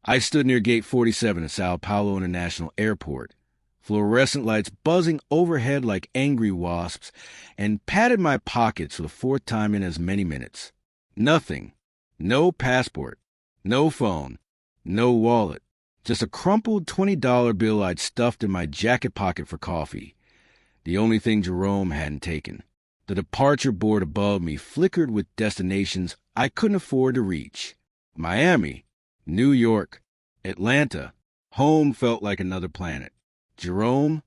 I stood near Gate 47 at Sao Paulo International Airport, fluorescent lights buzzing overhead like angry wasps, and patted my pockets for the fourth time in as many minutes. Nothing. No passport. No phone. No wallet. Just a crumpled $20 bill I'd stuffed in my jacket pocket for coffee. The only thing Jerome hadn't taken. The departure board above me flickered with destinations I couldn't afford to reach. Miami, New York, Atlanta. Home felt like another planet. Jerome?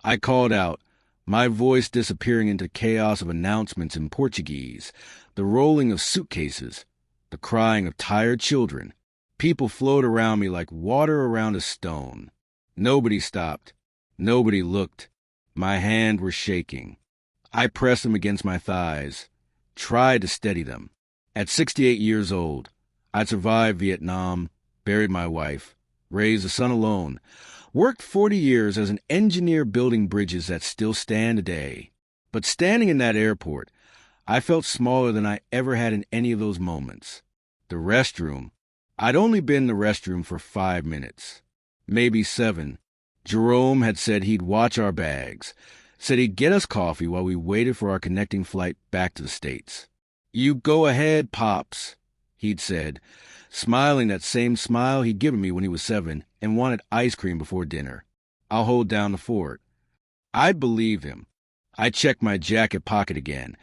I called out, my voice disappearing into chaos of announcements in Portuguese, the rolling of suitcases, the crying of tired children. People flowed around me like water around a stone. Nobody stopped. Nobody looked. My hands were shaking. I pressed them against my thighs, tried to steady them. At 68 years old, I'd survived Vietnam, buried my wife, raised a son alone, worked 40 years as an engineer building bridges that still stand today. But standing in that airport, I felt smaller than I ever had in any of those moments. The restroom. I'd only been in the restroom for 5 minutes, maybe 7. Jerome had said he'd watch our bags, said he'd get us coffee while we waited for our connecting flight back to the States. You go ahead, Pops, he'd said, smiling that same smile he'd given me when he was 7 and wanted ice cream before dinner. I'll hold down the fort. I believed him. I checked my jacket pocket again,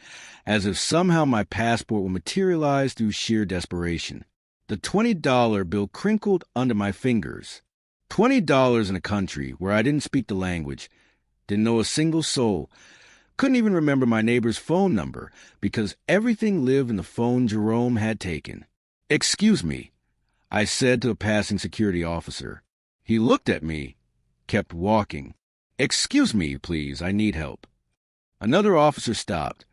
as if somehow my passport would materialize through sheer desperation. The $20 bill crinkled under my fingers. $20 in a country where I didn't speak the language, didn't know a single soul, couldn't even remember my neighbor's phone number because everything lived in the phone Jerome had taken. Excuse me, I said to a passing security officer. He looked at me, kept walking. Excuse me, please, I need help. Another officer stopped,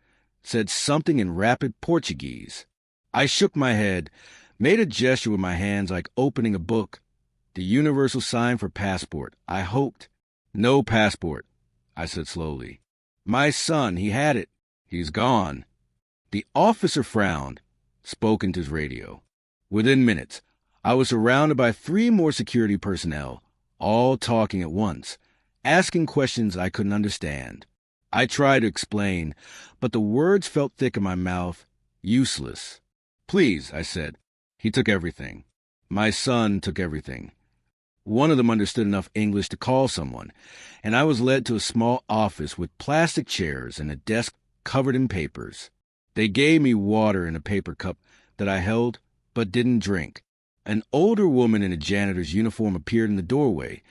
said something in rapid Portuguese. I shook my head, made a gesture with my hands like opening a book. The universal sign for passport, I hoped. No passport, I said slowly. My son, he had it. He's gone. The officer frowned, spoke into his radio. Within minutes, I was surrounded by 3 more security personnel, all talking at once, asking questions I couldn't understand. I tried to explain, but the words felt thick in my mouth, useless. Please, I said. He took everything. My son took everything. One of them understood enough English to call someone, and I was led to a small office with plastic chairs and a desk covered in papers. They gave me water in a paper cup that I held but didn't drink. An older woman in a janitor's uniform appeared in the doorway,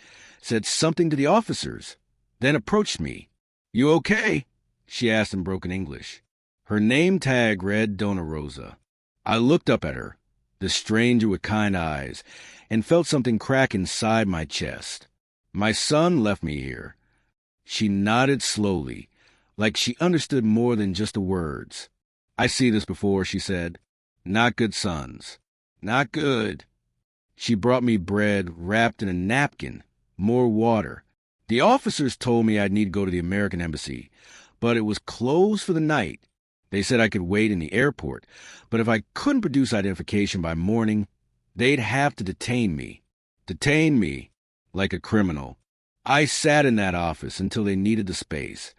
said something to the officers, then approached me. You okay? She asked in broken English. Her name tag read Dona Rosa. I looked up at her, the stranger with kind eyes, and felt something crack inside my chest. My son left me here. She nodded slowly, like she understood more than just the words. I see this before, she said. Not good sons. Not good. She brought me bread wrapped in a napkin, more water. The officers told me I'd need to go to the American embassy, but it was closed for the night. They said I could wait in the airport, but if I couldn't produce identification by morning, they'd have to detain me. Detain me, like a criminal. I sat in that office until they needed the space,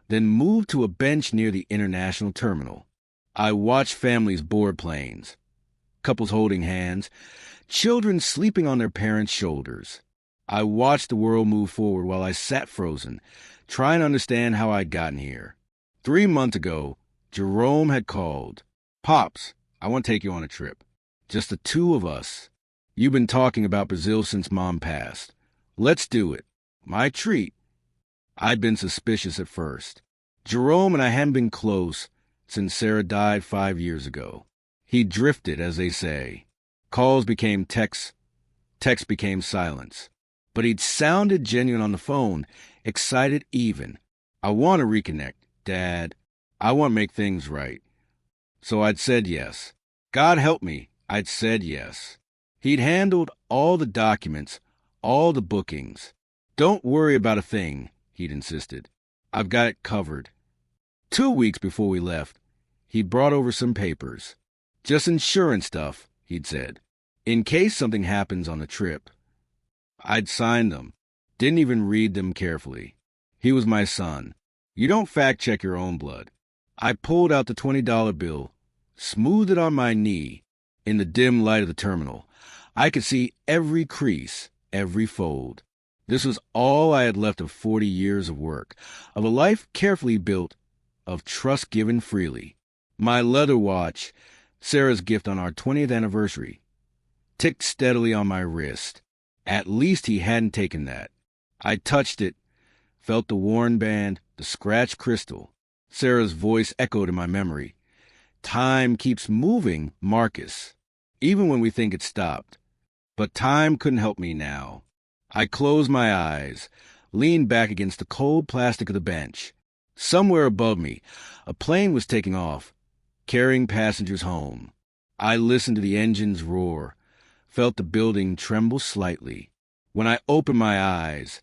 then moved to a bench near the international terminal. I watched families board planes, couples holding hands, children sleeping on their parents' shoulders. I watched the world move forward while I sat frozen, trying to understand how I'd gotten here. 3 months ago, Jerome had called. Pops, I want to take you on a trip. Just the 2 of us. You've been talking about Brazil since Mom passed. Let's do it. My treat. I'd been suspicious at first. Jerome and I hadn't been close since Sarah died 5 years ago. He drifted, as they say. Calls became texts. Texts became silence. But he'd sounded genuine on the phone, excited even. I want to reconnect, Dad. I want to make things right. So I'd said yes. God help me, I'd said yes. He'd handled all the documents, all the bookings. Don't worry about a thing, he'd insisted. I've got it covered. 2 weeks before we left, he'd brought over some papers. Just insurance stuff, he'd said. in case something happens on the trip. I'd signed them, didn't even read them carefully. He was my son. You don't fact-check your own blood. I pulled out the $20 bill, smoothed it on my knee. In the dim light of the terminal, I could see every crease, every fold. This was all I had left of 40 years of work, of a life carefully built, of trust given freely. My leather watch, Sarah's gift on our 20th anniversary, ticked steadily on my wrist. At least he hadn't taken that. I touched it, felt the worn band, the scratched crystal. Sarah's voice echoed in my memory. Time keeps moving, Marcus, even when we think it stopped. But time couldn't help me now. I closed my eyes, leaned back against the cold plastic of the bench. Somewhere above me, a plane was taking off, carrying passengers home. I listened to the engine's roar, felt the building tremble slightly. When I opened my eyes,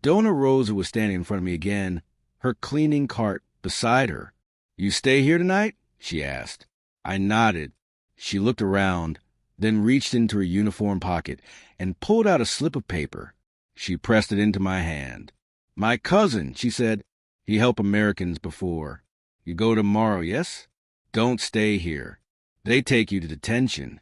Dona Rosa was standing in front of me again, her cleaning cart beside her. "You stay here tonight?" she asked. I nodded. She looked around, then reached into her uniform pocket and pulled out a slip of paper. She pressed it into my hand. "My cousin," she said. "He helped Americans before. You go tomorrow, yes? Don't stay here. They take you to detention."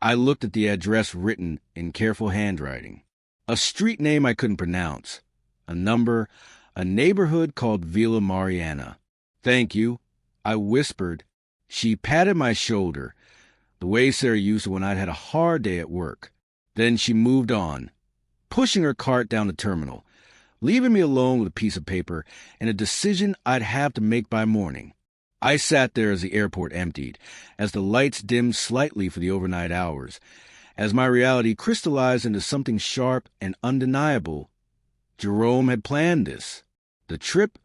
I looked at the address written in careful handwriting. A street name I couldn't pronounce. A number, a neighborhood called Villa Mariana. "Thank you," I whispered. She patted my shoulder, the way Sarah used to when I'd had a hard day at work. Then she moved on, pushing her cart down the terminal, leaving me alone with a piece of paper and a decision I'd have to make by morning. I sat there as the airport emptied, as the lights dimmed slightly for the overnight hours, as my reality crystallized into something sharp and undeniable. Jerome had planned this. The trip,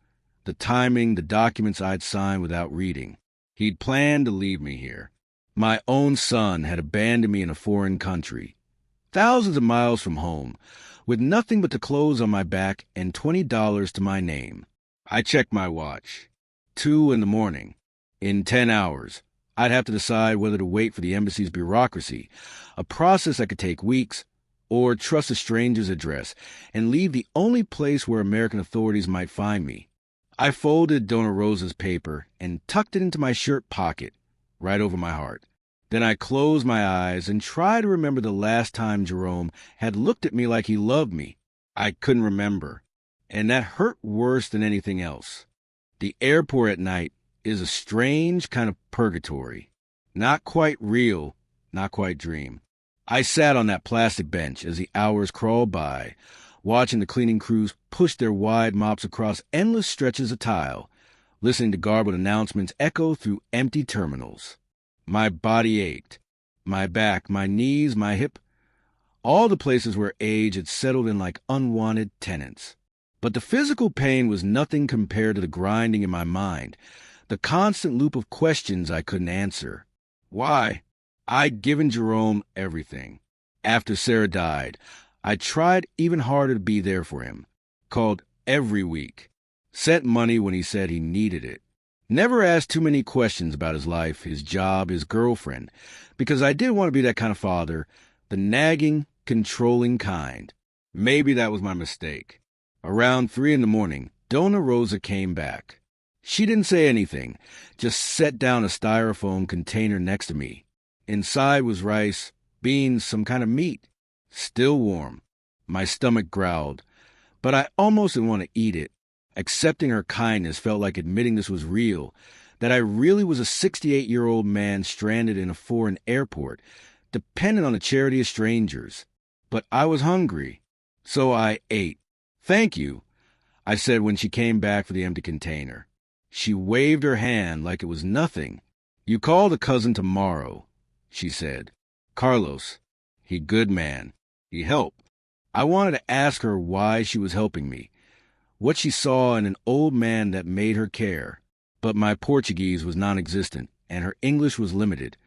the timing, the documents I'd signed without reading. He'd planned to leave me here. My own son had abandoned me in a foreign country, thousands of miles from home, with nothing but the clothes on my back and $20 to my name. I checked my watch. 2 a.m. In 10 hours, I'd have to decide whether to wait for the embassy's bureaucracy, a process that could take weeks, or trust a stranger's address and leave the only place where American authorities might find me. I folded Dona Rosa's paper and tucked it into my shirt pocket, right over my heart. Then I closed my eyes and tried to remember the last time Jerome had looked at me like he loved me. I couldn't remember, and that hurt worse than anything else. The airport at night is a strange kind of purgatory. Not quite real, not quite dream. I sat on that plastic bench as the hours crawled by, watching the cleaning crews push their wide mops across endless stretches of tile, listening to garbled announcements echo through empty terminals. My body ached. My back, my knees, my hip, all the places where age had settled in like unwanted tenants. But the physical pain was nothing compared to the grinding in my mind, the constant loop of questions I couldn't answer. Why? I'd given Jerome everything. After Sarah died, I tried even harder to be there for him. Called every week. Sent money when he said he needed it. Never asked too many questions about his life, his job, his girlfriend, because I didn't want to be that kind of father, the nagging, controlling kind. Maybe that was my mistake. Around 3 a.m, Dona Rosa came back. She didn't say anything, just set down a styrofoam container next to me. Inside was rice, beans, some kind of meat. Still warm. My stomach growled, but I almost didn't want to eat it. Accepting her kindness felt like admitting this was real, that I really was a 68-year-old man stranded in a foreign airport, dependent on the charity of strangers. But I was hungry, so I ate. "Thank you," I said when she came back for the empty container. She waved her hand like it was nothing. "You call the cousin tomorrow," she said. "Carlos, he good man. He help." I wanted to ask her why she was helping me, what she saw in an old man that made her care. But my Portuguese was non-existent, and her English was limited.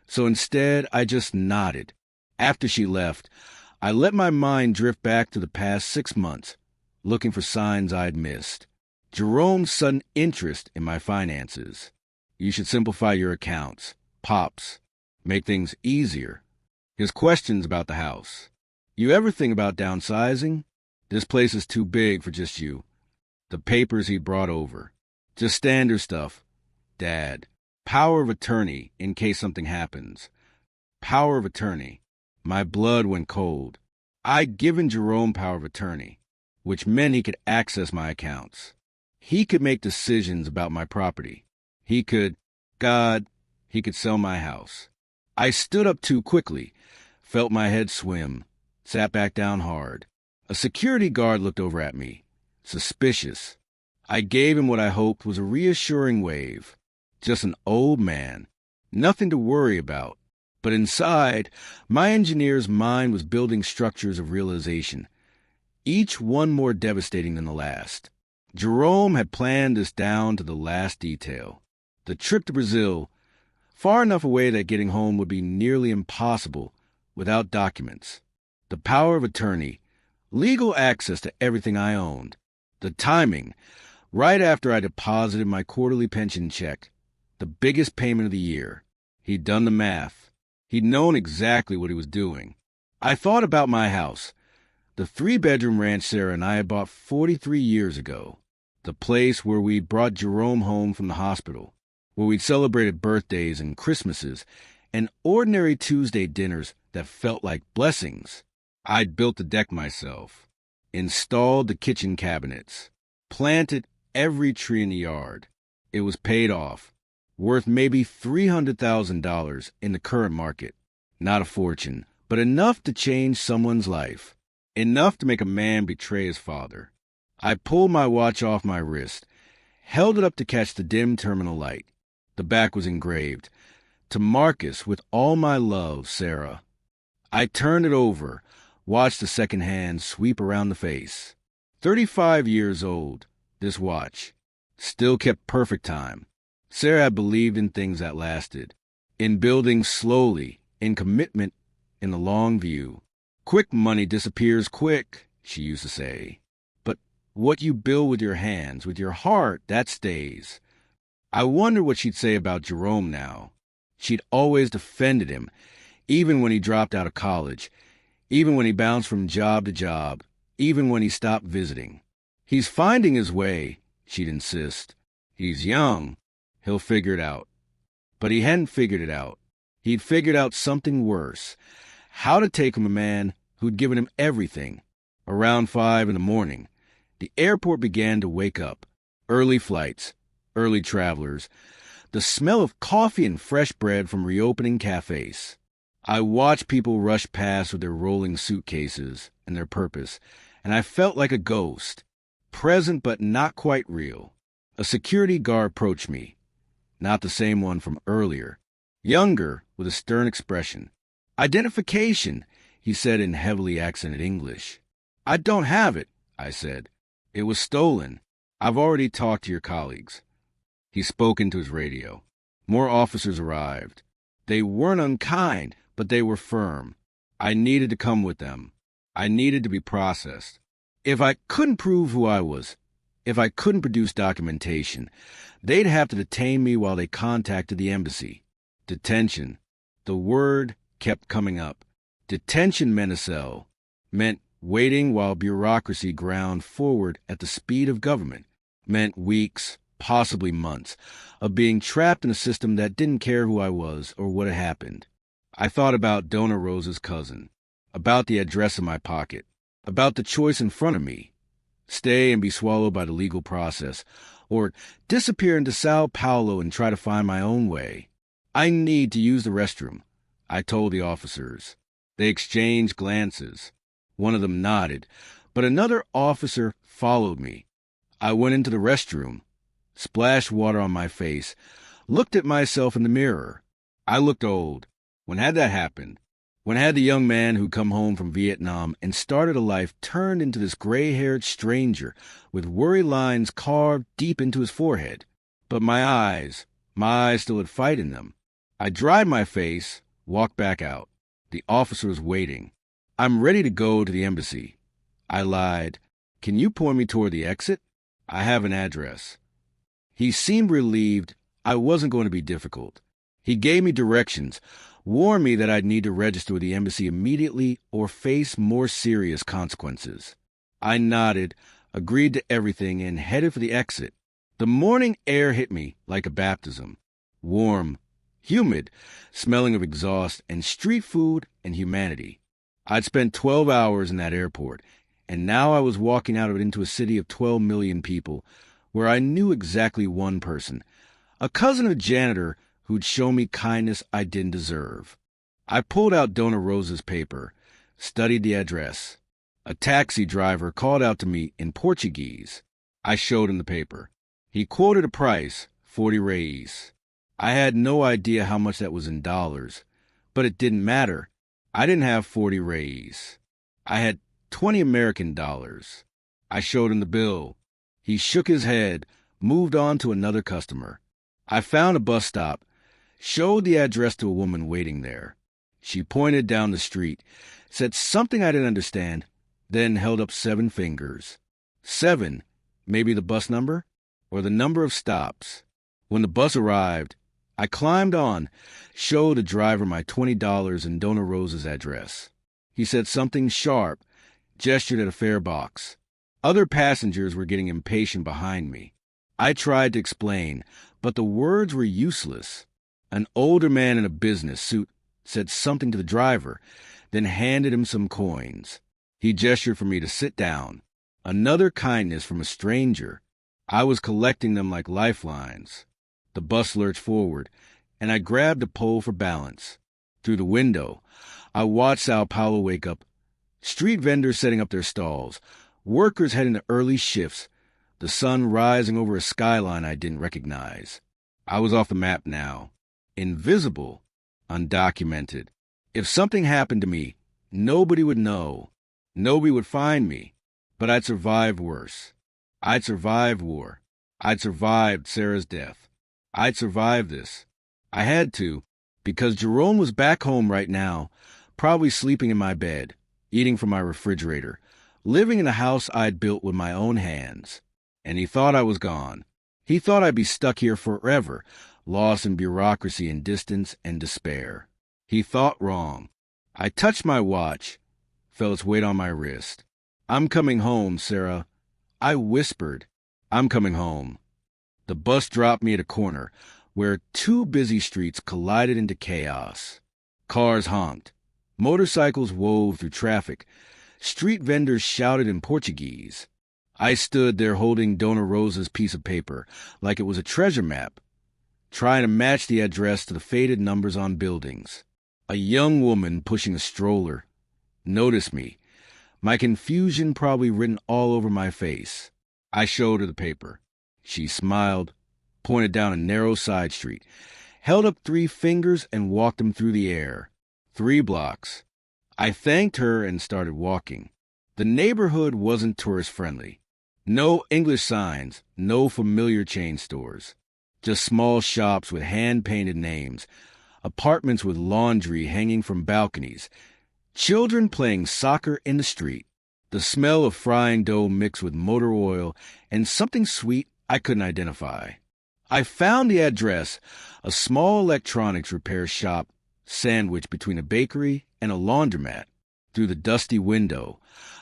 So instead, I just nodded. After she left, I let my mind drift back to the past 6 months, looking for signs I'd missed. Jerome's sudden interest in my finances. "You should simplify your accounts. Pops. Make things easier." His questions about the house. You ever think about downsizing? This place is too big for just you. The papers he brought over. Just standard stuff. Dad. Power of attorney in case something happens. Power of attorney. My blood went cold. I'd given Jerome power of attorney, which meant he could access my accounts. He could make decisions about my property. He could sell my house. I stood up too quickly, felt my head swim, sat back down hard. A security guard looked over at me, suspicious. I gave him what I hoped was a reassuring wave. Just an old man, nothing to worry about. But inside, my engineer's mind was building structures of realization, each one more devastating than the last. Jerome had planned this down to the last detail. The trip to Brazil, far enough away that getting home would be nearly impossible without documents. The power of attorney, legal access to everything I owned. The timing, right after I deposited my quarterly pension check, the biggest payment of the year. He'd done the math. He'd known exactly what he was doing. I thought about my house, the 3-bedroom ranch Sarah and I had bought 43 years ago, the place where we'd brought Jerome home from the hospital, where we'd celebrated birthdays and Christmases and ordinary Tuesday dinners that felt like blessings. I'd built the deck myself, installed the kitchen cabinets, planted every tree in the yard. It was paid off, worth maybe $300,000 in the current market. Not a fortune, but enough to change someone's life. Enough to make a man betray his father. I pulled my watch off my wrist, held it up to catch the dim terminal light. The back was engraved, "To Marcus with all my love, Sarah." I turned it over, watched the second hand sweep around the face. 35 years old, this watch. Still kept perfect time. Sarah had believed in things that lasted, in building slowly, in commitment, in the long view. Quick money disappears quick, she used to say. But what you build with your hands, with your heart, that stays. I wondered what she'd say about Jerome now. She'd always defended him, even when he dropped out of college, even when he bounced from job to job, even when he stopped visiting. He's finding his way, she'd insist. He's young. He'll figure it out. But he hadn't figured it out. He'd figured out something worse. How to take from a man who'd given him everything. Around 5 a.m, the airport began to wake up. Early flights, early travelers, the smell of coffee and fresh bread from reopening cafes. I watched people rush past with their rolling suitcases and their purpose, and I felt like a ghost, present but not quite real. A security guard approached me. Not the same one from earlier. Younger, with a stern expression. "Identification," he said in heavily accented English. "I don't have it," I said. "It was stolen. I've already talked to your colleagues." He spoke into his radio. More officers arrived. They weren't unkind, but they were firm. I needed to come with them. I needed to be processed. If I couldn't prove who I was, if I couldn't produce documentation, they'd have to detain me while they contacted the embassy. Detention. The word kept coming up. Detention meant a cell. Meant waiting while bureaucracy ground forward at the speed of government. Meant weeks, possibly months, of being trapped in a system that didn't care who I was or what had happened. I thought about Donna Rosa's cousin, about the address in my pocket, about the choice in front of me. Stay and be swallowed by the legal process, or disappear into Sao Paulo and try to find my own way. I need to use the restroom, I told the officers. They exchanged glances. One of them nodded, but another officer followed me. I went into the restroom, splashed water on my face, looked at myself in the mirror. I looked old. When had that happened? When had the young man who'd come home from Vietnam and started a life turned into this gray-haired stranger with worry lines carved deep into his forehead? But my eyes still had fight in them. I dried my face, walked back out. The officer was waiting. "I'm ready to go to the embassy." I lied. "Can you point me toward the exit? I have an address." He seemed relieved I wasn't going to be difficult. He gave me directions, warned me that I'd need to register with the embassy immediately or face more serious consequences. I nodded, agreed to everything, and headed for the exit. The morning air hit me like a baptism. Warm, humid, smelling of exhaust and street food and humanity. I'd spent 12 hours in that airport, and now I was walking out of it into a city of 12 million people where I knew exactly one person, a cousin of a janitor who'd shown me kindness I didn't deserve. I pulled out Dona Rosa's paper, studied the address. A taxi driver called out to me in Portuguese. I showed him the paper. He quoted a price, 40 reais. I had no idea how much that was in dollars, but it didn't matter. I didn't have 40 reais. I had 20 American dollars. I showed him the bill. He shook his head, moved on to another customer. I found a bus stop, showed the address to a woman waiting there. She pointed down the street, said something I didn't understand, then held up 7 fingers. 7, maybe the bus number, or the number of stops. When the bus arrived, I climbed on, showed the driver my $20 and Dona Rosa's address. He said something sharp, gestured at a fare box. Other passengers were getting impatient behind me. I tried to explain, but the words were useless. An older man in a business suit said something to the driver, then handed him some coins. He gestured for me to sit down. Another kindness from a stranger. I was collecting them like lifelines. The bus lurched forward, and I grabbed a pole for balance. Through the window, I watched Sao Paulo wake up. Street vendors setting up their stalls, workers heading to early shifts, the sun rising over a skyline I didn't recognize. I was off the map now. Invisible, undocumented. If something happened to me, nobody would know. Nobody would find me. But I'd survived worse. I'd survived war. I'd survived Sarah's death. I'd survived this. I had to, because Jerome was back home right now, probably sleeping in my bed, eating from my refrigerator, living in a house I'd built with my own hands. And he thought I was gone. He thought I'd be stuck here forever, lost in bureaucracy and distance and despair. He thought wrong. I touched my watch, felt its weight on my wrist. "I'm coming home, Sarah." I whispered, "I'm coming home." The bus dropped me at a corner where 2 busy streets collided into chaos. Cars honked. Motorcycles wove through traffic. Street vendors shouted in Portuguese. I stood there holding Dona Rosa's piece of paper like it was a treasure map, trying to match the address to the faded numbers on buildings. A young woman pushing a stroller noticed me, my confusion probably written all over my face. I showed her the paper. She smiled, pointed down a narrow side street, held up 3 fingers and walked them through the air. 3 blocks. I thanked her and started walking. The neighborhood wasn't tourist-friendly. No English signs, no familiar chain stores. Just small shops with hand-painted names, apartments with laundry hanging from balconies, children playing soccer in the street. The smell of frying dough mixed with motor oil and something sweet I couldn't identify. I found the address, a small electronics repair shop sandwiched between a bakery and a laundromat. Through the dusty window,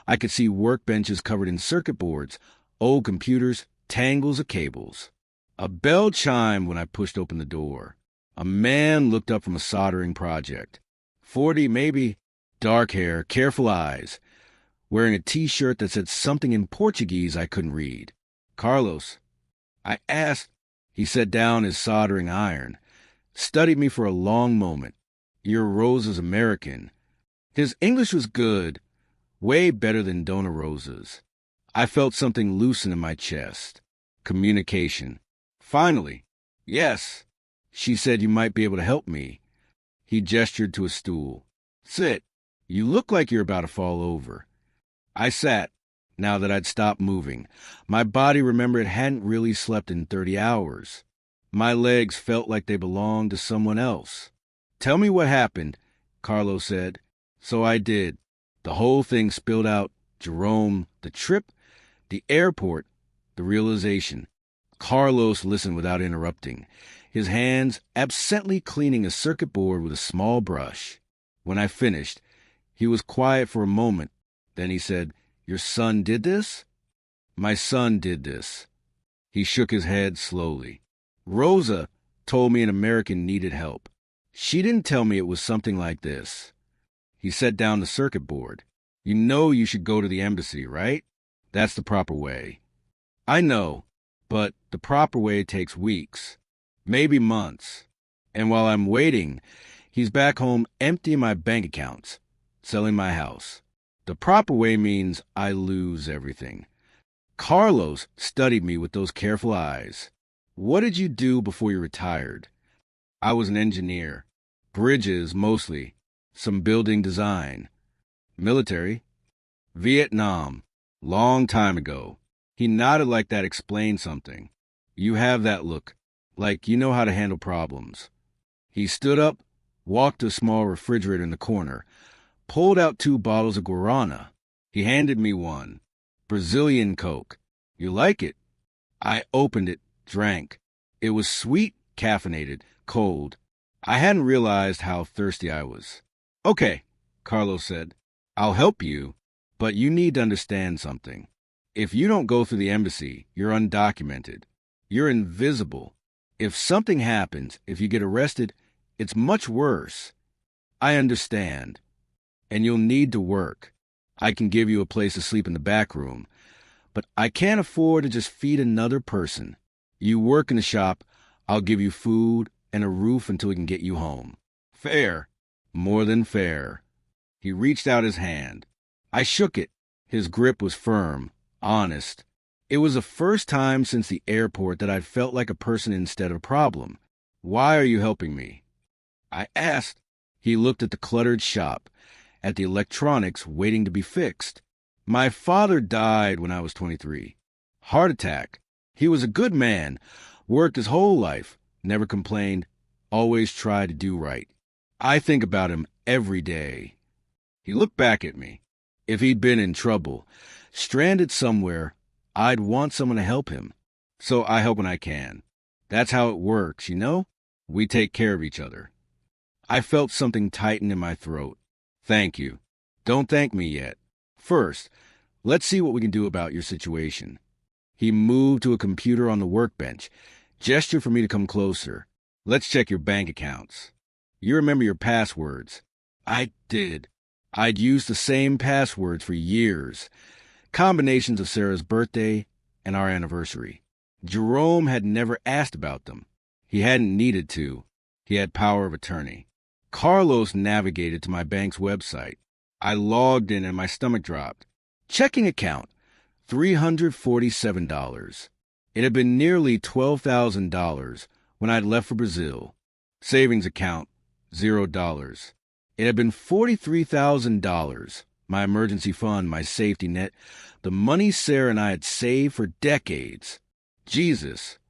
I could see workbenches covered in circuit boards, old computers, tangles of cables. A bell chimed when I pushed open the door. A man looked up from a soldering project. 40, maybe, dark hair, careful eyes, wearing a T-shirt that said something in Portuguese I couldn't read. "Carlos," I asked. He set down his soldering iron, studied me for a long moment. "Your Rosa's American." His English was good, way better than Dona Rosa's. I felt something loosen in my chest. Communication. Finally. "Yes." She said you might be able to help me. He gestured to a stool. "Sit. You look like you're about to fall over." I sat, now that I'd stopped moving. My body remembered it hadn't really slept in 30 hours. My legs felt like they belonged to someone else. "Tell me what happened," Carlos said. So I did. The whole thing spilled out. Jerome, the trip, the airport, the realization. Carlos listened without interrupting, his hands absently cleaning a circuit board with a small brush. When I finished, he was quiet for a moment. Then he said, "Your son did this?" "My son did this." He shook his head slowly. "Rosa told me an American needed help. She didn't tell me it was something like this." He set down the circuit board. "You know you should go to the embassy, right? That's the proper way." "I know, but the proper way takes weeks, maybe months. And while I'm waiting, he's back home emptying my bank accounts, selling my house. The proper way means I lose everything." Carlos studied me with those careful eyes. "What did you do before you retired?" "I was an engineer. Bridges, mostly. Some building design." "Military?" "Vietnam. Long time ago." He nodded like that explained something. "You have that look, like you know how to handle problems." He stood up, walked to a small refrigerator in the corner, pulled out 2 bottles of guarana. He handed me one. "Brazilian Coke. You like it?" I opened it, drank. It was sweet, caffeinated, cold. I hadn't realized how thirsty I was. "Okay," Carlos said. "I'll help you, but you need to understand something. If you don't go through the embassy, you're undocumented. You're invisible. If something happens, if you get arrested, it's much worse. I understand. And you'll need to work. I can give you a place to sleep in the back room, but I can't afford to just feed another person. You work in the shop, I'll give you food and a roof until we can get you home. Fair. More than fair." He reached out his hand. I shook it. His grip was firm, honest. It was the first time since the airport that I'd felt like a person instead of a problem. "Why are you helping me?" I asked. He looked at the cluttered shop, at the electronics waiting to be fixed. "My father died when I was 23. Heart attack. He was a good man, worked his whole life, never complained, always tried to do right. I think about him every day." He looked back at me. If he'd been in trouble, stranded somewhere, I'd want someone to help him. So I help when I can. That's how it works, you know? We take care of each other. I felt something tighten in my throat. "Thank you. Don't thank me yet. First, let's see what we can do about your situation." He moved to a computer on the workbench, gestured for me to come closer. "Let's check your bank accounts. You remember your passwords." I did. I'd used the same passwords for years, combinations of Sarah's birthday and our anniversary. Jerome had never asked about them. He hadn't needed to. He had power of attorney. Carlos navigated to my bank's website. I logged in and my stomach dropped. Checking account, $347. It had been nearly $12,000 when I'd left for Brazil. Savings account, $0. It had been $43,000, my emergency fund, my safety net, the money Sarah and I had saved for decades. "Jesus,"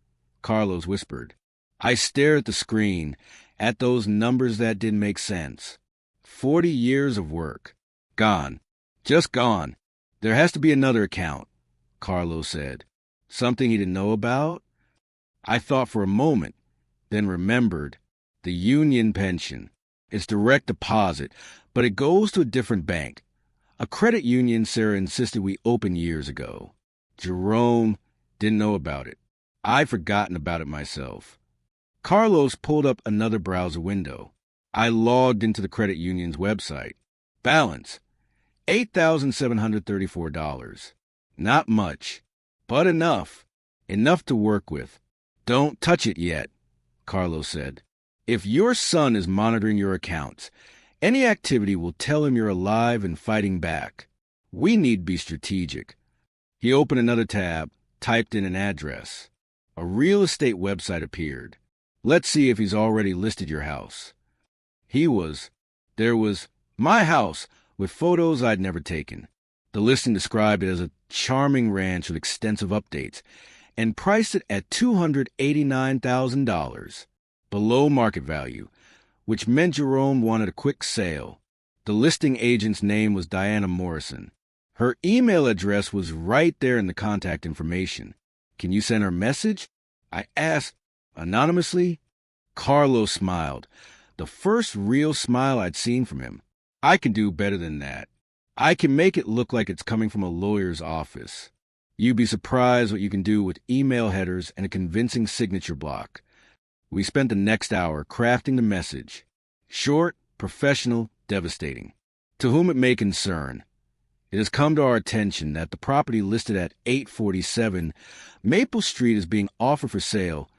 Carlos whispered. I stared at the screen, at those numbers that didn't make sense. 40 years of work. Gone. Just gone. "There has to be another account," Carlos said. "Something he didn't know about?" I thought for a moment, then remembered. The union pension. It's direct deposit, but it goes to a different bank. A credit union Sarah insisted we open years ago. Jerome didn't know about it. I'd forgotten about it myself. Carlos pulled up another browser window. I logged into the credit union's website. Balance, $8,734. Not much, but enough. Enough to work with. "Don't touch it yet," Carlos said. "If your son is monitoring your accounts, any activity will tell him you're alive and fighting back. We need to be strategic." He opened another tab, typed in an address. A real estate website appeared. "Let's see if he's already listed your house." There was my house with photos I'd never taken. The listing described it as a charming ranch with extensive updates and priced it at $289,000, below market value, which meant Jerome wanted a quick sale. The listing agent's name was Diana Morrison. Her email address was right there in the contact information. "Can you send her a message?" I asked anonymously. Carlos smiled, the first real smile I'd seen from him. I can do better than that. I can make it look like it's coming from a lawyer's office. You'd be surprised what you can do with email headers and a convincing signature block. We spent the next hour crafting the message. Short, professional, devastating. To whom it may concern, it has come to our attention that the property listed at 847 Maple Street is being offered for sale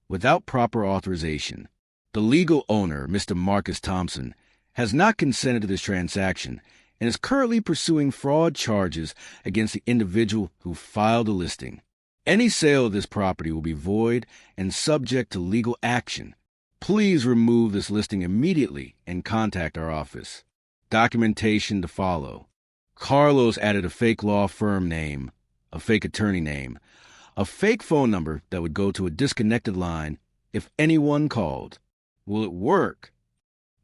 without proper authorization. The legal owner, Mr. Marcus Thompson, has not consented to this transaction and is currently pursuing fraud charges against the individual who filed the listing. Any sale of this property will be void and subject to legal action. Please remove this listing immediately and contact our office. Documentation to follow. Carlos added a fake law firm name, a fake attorney name, a fake phone number that would go to a disconnected line if anyone called. Will it work?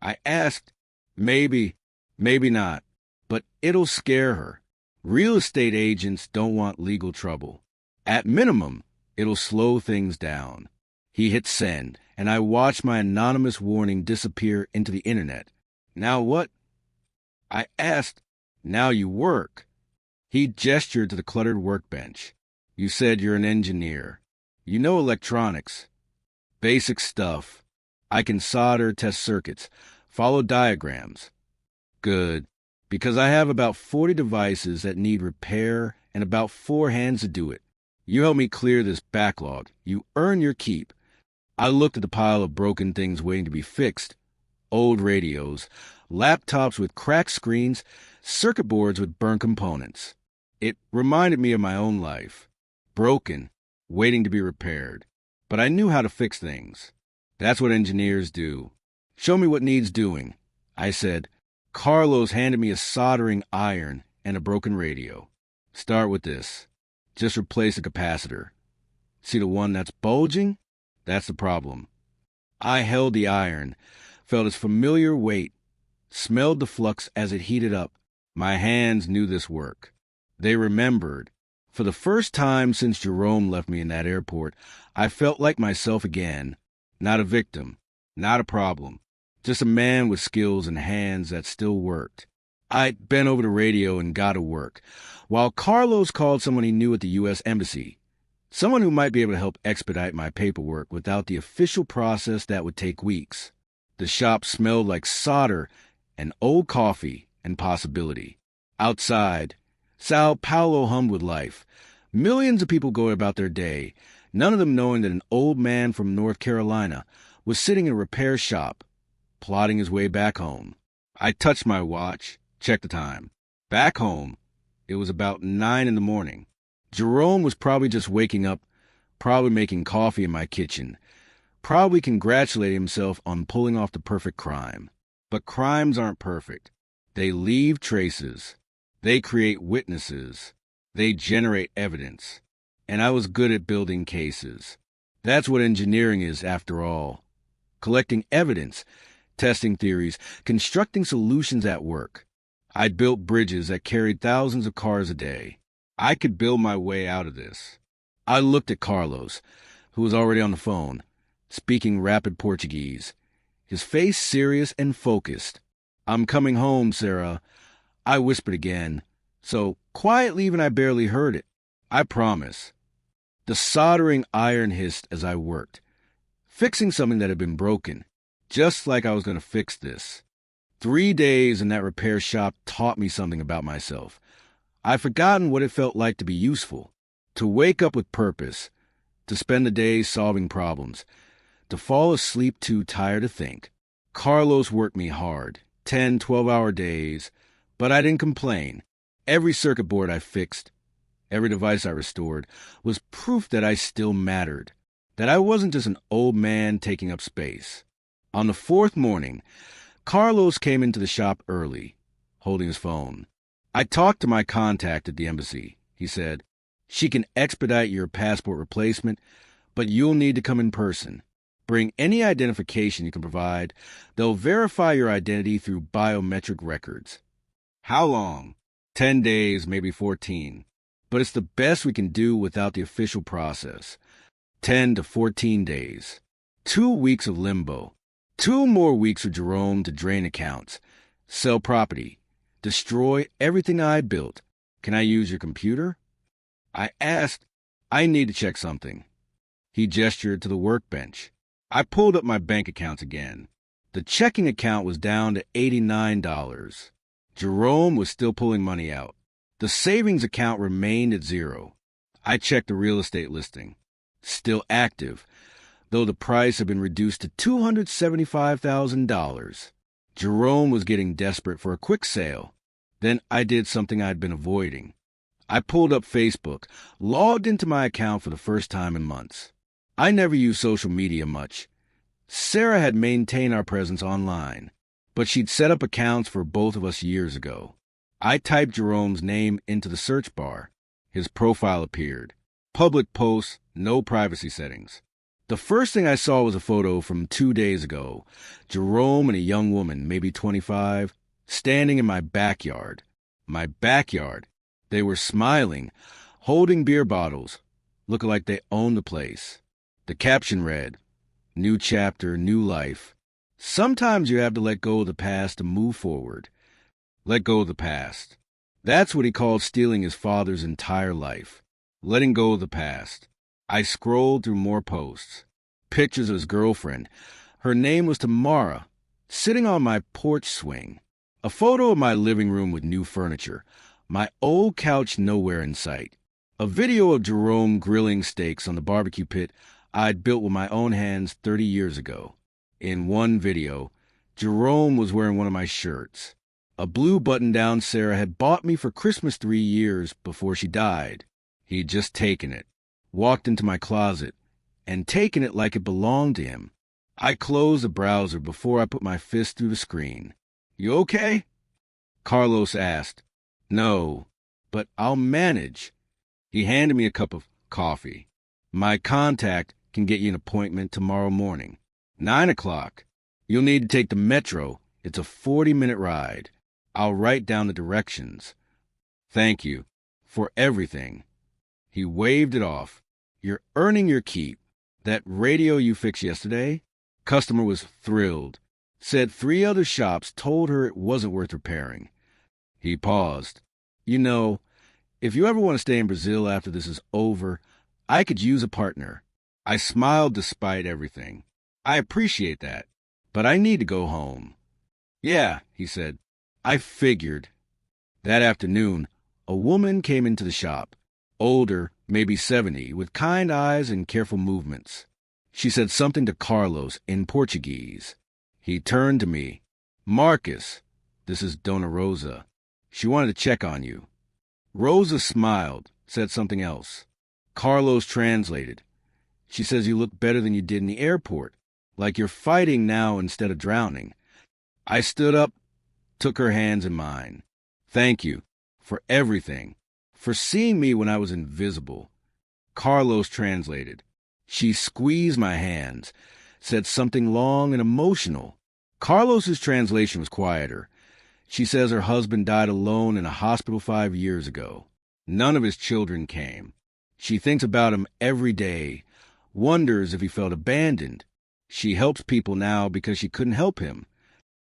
I asked. Maybe, maybe not, but it'll scare her. Real estate agents don't want legal trouble. At minimum, it'll slow things down. He hit send, and I watched my anonymous warning disappear into the internet. Now what? I asked. Now you work. He gestured to the cluttered workbench. You said you're an engineer. You know electronics. Basic stuff. I can solder, test circuits, follow diagrams. Good, because I have about 40 devices that need repair and about 4 hands to do it. You help me clear this backlog. You earn your keep. I looked at the pile of broken things waiting to be fixed. Old radios, laptops with cracked screens, circuit boards with burnt components. It reminded me of my own life. Broken, waiting to be repaired. But I knew how to fix things. That's what engineers do. Show me what needs doing, I said. Carlos handed me a soldering iron and a broken radio. Start with this. Just replace the capacitor. See the one that's bulging? That's the problem. I held the iron, felt its familiar weight, smelled the flux as it heated up. My hands knew this work. They remembered. For the first time since Jerome left me in that airport, I felt like myself again. Not a victim, not a problem, just a man with skills and hands that still worked. I bent over the radio and got to work, while Carlos called someone he knew at the U.S. Embassy, someone who might be able to help expedite my paperwork without the official process that would take weeks. The shop smelled like solder and old coffee and possibility. Outside, Sao Paulo hummed with life. Millions of people go about their day, none of them knowing that an old man from North Carolina was sitting in a repair shop, plodding his way back home. I touched my watch, checked the time. Back home, it was about 9 in the morning. Jerome was probably just waking up, probably making coffee in my kitchen, probably congratulating himself on pulling off the perfect crime. But crimes aren't perfect. They leave traces. They create witnesses. They generate evidence. And I was good at building cases. That's what engineering is, after all. Collecting evidence, testing theories, constructing solutions at work. I built bridges that carried thousands of cars a day. I could build my way out of this. I looked at Carlos, who was already on the phone, speaking rapid Portuguese, his face serious and focused. I'm coming home, Sarah. I whispered again, so quietly even I barely heard it. I promise. The soldering iron hissed as I worked, fixing something that had been broken, just like I was going to fix this. 3 days in that repair shop taught me something about myself. I'd forgotten what it felt like to be useful, to wake up with purpose, to spend the day solving problems, to fall asleep too tired to think. Carlos worked me hard, 10, 12-hour days, but I didn't complain. Every circuit board I fixed, every device I restored, was proof that I still mattered, that I wasn't just an old man taking up space. On the 4th morning, Carlos came into the shop early, holding his phone. I talked to my contact at the embassy, he said. She can expedite your passport replacement, but you'll need to come in person. Bring any identification you can provide. They'll verify your identity through biometric records. How long? 10 days, maybe 14. But it's the best we can do without the official process. 10 to 14 days. 2 weeks of limbo. 2 more weeks for Jerome to drain accounts, sell property, destroy everything I built. Can I use your computer? I asked. I need to check something. He gestured to the workbench. I pulled up my bank accounts again. The checking account was down to $89. Jerome was still pulling money out. The savings account remained at zero. I checked the real estate listing. Still active, though the price had been reduced to $275,000. Jerome was getting desperate for a quick sale. Then I did something I'd been avoiding. I pulled up Facebook, logged into my account for the first time in months. I never used social media much. Sarah had maintained our presence online, but she'd set up accounts for both of us years ago. I typed Jerome's name into the search bar. His profile appeared. Public posts, no privacy settings. The first thing I saw was a photo from 2 days ago. Jerome and a young woman, maybe 25, standing in my backyard. My backyard. They were smiling, holding beer bottles, looking like they owned the place. The caption read, "New chapter, new life." Sometimes you have to let go of the past to move forward. Let go of the past. That's what he called stealing his father's entire life. Letting go of the past. I scrolled through more posts. Pictures of his girlfriend. Her name was Tamara, sitting on my porch swing. A photo of my living room with new furniture. My old couch nowhere in sight. A video of Jerome grilling steaks on the barbecue pit I'd built with my own hands 30 years ago. In one video, Jerome was wearing one of my shirts. A blue button-down Sarah had bought me for Christmas 3 years before she died. He'd just taken it, walked into my closet, and taken it like it belonged to him. I closed the browser before I put my fist through the screen. "You okay?" Carlos asked. "No, but I'll manage." He handed me a cup of coffee. "My contact can get you an appointment tomorrow morning. 9 o'clock. You'll need to take the metro. It's a 40-minute ride. I'll write down the directions. Thank you for everything." He waved it off. "You're earning your keep. That radio you fixed yesterday?" Customer was thrilled. Said 3 other shops told her it wasn't worth repairing. He paused. "You know, if you ever want to stay in Brazil after this is over, I could use a partner." I smiled despite everything. "I appreciate that, but I need to go home." "Yeah," he said. "I figured." That afternoon, a woman came into the shop. Older, maybe 70, with kind eyes and careful movements. She said something to Carlos in Portuguese. He turned to me. "Marcus, this is Dona Rosa. She wanted to check on you." Rosa smiled, said something else. Carlos translated. "She says you look better than you did in the airport, like you're fighting now instead of drowning." I stood up, took her hands in mine. "Thank you for everything, for seeing me when I was invisible." Carlos translated. She squeezed my hands, said something long and emotional. Carlos's translation was quieter. She says her husband died alone in a hospital 5 years ago. None of his children came. She thinks about him every day, wonders if he felt abandoned. She helps people now because she couldn't help him.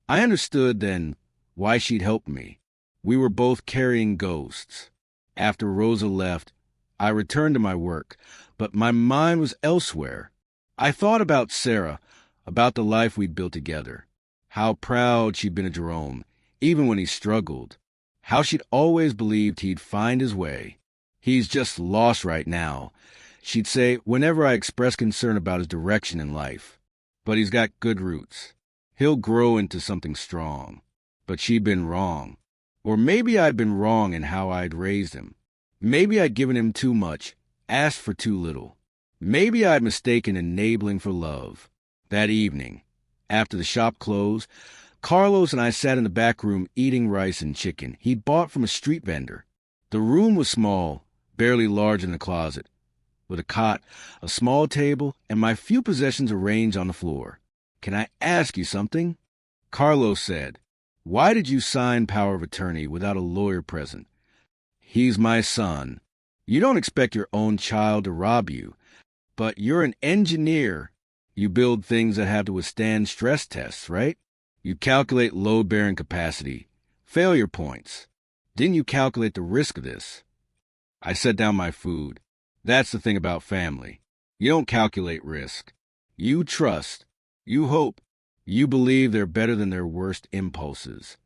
I understood then why she'd helped me. We were both carrying ghosts. After Rosa left, I returned to my work, but my mind was elsewhere. I thought about Sarah, about the life we'd built together. How proud she'd been of Jerome, even when he struggled. How she'd always believed he'd find his way. "He's just lost right now," she'd say whenever I expressed concern about his direction in life. "But he's got good roots. He'll grow into something strong." But she'd been wrong. Or maybe I'd been wrong in how I'd raised him. Maybe I'd given him too much, asked for too little. Maybe I'd mistaken enabling for love. That evening, after the shop closed, Carlos and I sat in the back room eating rice and chicken he'd bought from a street vendor. The room was small, barely larger than a closet, with a cot, a small table, and my few possessions arranged on the floor. "Can I ask you something?" Carlos said. "Why did you sign power of attorney without a lawyer present?" "He's my son. You don't expect your own child to rob you, But you're an engineer. You build things that have to withstand stress tests, right? You calculate load-bearing capacity, failure points. Didn't you calculate the risk of this? I set down my food. That's the thing about family. You don't calculate risk. You trust. You hope. You believe they're better than their worst impulses.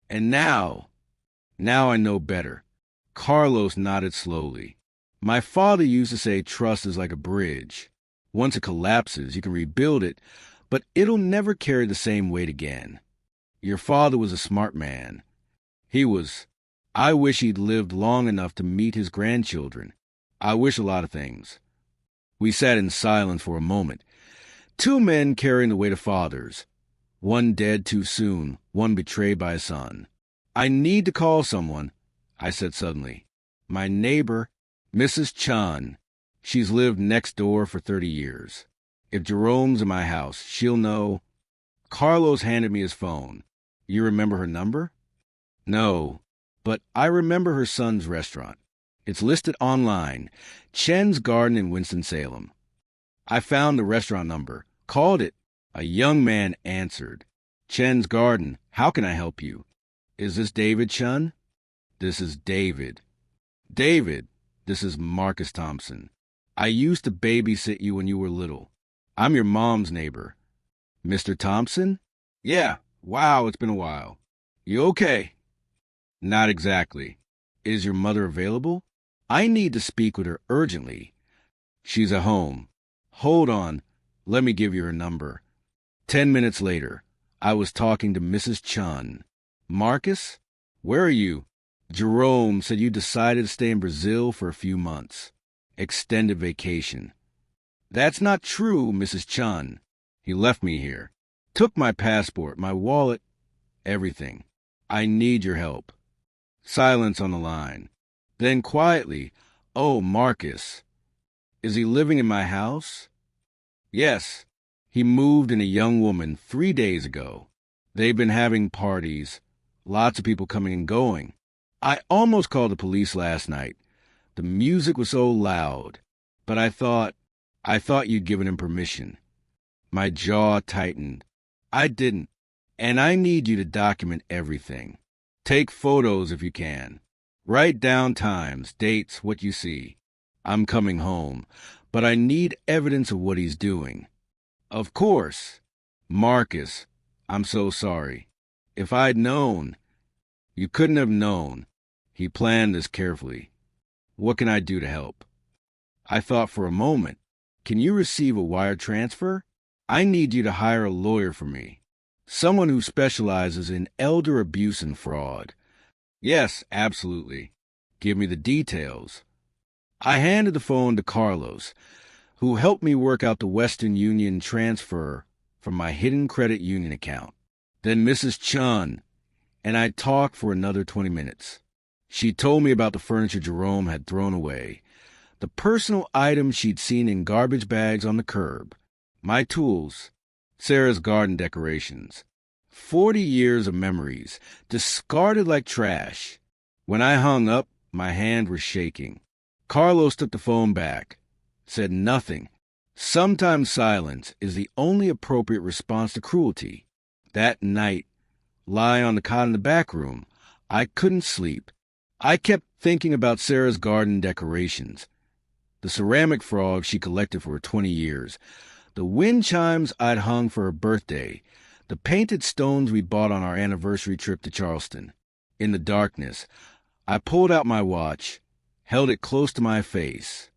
And now I know better. Carlos nodded slowly. My father used to say trust is like a bridge. Once it collapses, you can rebuild it, but it'll never carry the same weight again. Your father was a smart man. He was. I wish he'd lived long enough to meet his grandchildren. I wish a lot of things. We sat in silence for a moment. Two men carrying the weight of fathers. One dead too soon, one betrayed by a son. I need to call someone, I said suddenly. My neighbor, Mrs. Chun. She's lived next door for 30 years. If Jerome's in my house, she'll know. Carlos handed me his phone. You remember her number? No, but I remember her son's restaurant. It's listed online, Chen's Garden in Winston-Salem. I found the restaurant number, called it. A young man answered. Chen's Garden, how can I help you? Is this David Chun? This is David. David, this is Marcus Thompson. I used to babysit you when you were little. I'm your mom's neighbor. Mr. Thompson? Yeah, wow, it's been a while. You okay? Not exactly. Is your mother available? I need to speak with her urgently. She's at home. Hold on, let me give you her number. 10 minutes later, I was talking to Mrs. Chun. Marcus, where are you? Jerome said you decided to stay in Brazil for a few months. Extended vacation. That's not true, Mrs. Chun. He left me here. Took my passport, my wallet, everything. I need your help. Silence on the line. Then quietly, oh, Marcus. Is he living in my house? Yes. He moved in a young woman 3 days ago. They've been having parties. Lots of people coming and going. I almost called the police last night. The music was so loud. But I thought you'd given him permission. My jaw tightened. I didn't. And I need you to document everything. Take photos if you can. Write down times, dates, what you see. I'm coming home, but I need evidence of what he's doing. Of course. Marcus, I'm so sorry. If I'd known. You couldn't have known. He planned this carefully. What can I do to help? I thought for a moment. Can you receive a wire transfer? I need you to hire a lawyer for me. Someone who specializes in elder abuse and fraud. Yes, absolutely. Give me the details. I handed the phone to Carlos, who helped me work out the Western Union transfer from my hidden credit union account. Then Mrs. Chun, and I talked for another 20 minutes. She told me about the furniture Jerome had thrown away, the personal items she'd seen in garbage bags on the curb, my tools, Sarah's garden decorations, 40 years of memories, discarded like trash. When I hung up, my hand was shaking. Carlos took the phone back, said nothing. Sometimes silence is the only appropriate response to cruelty. That night, lying on the cot in the back room, I couldn't sleep. I kept thinking about Sarah's garden decorations, the ceramic frogs she collected for 20 years, the wind chimes I'd hung for her birthday, the painted stones we bought on our anniversary trip to Charleston. In the darkness, I pulled out my watch, held it close to my face.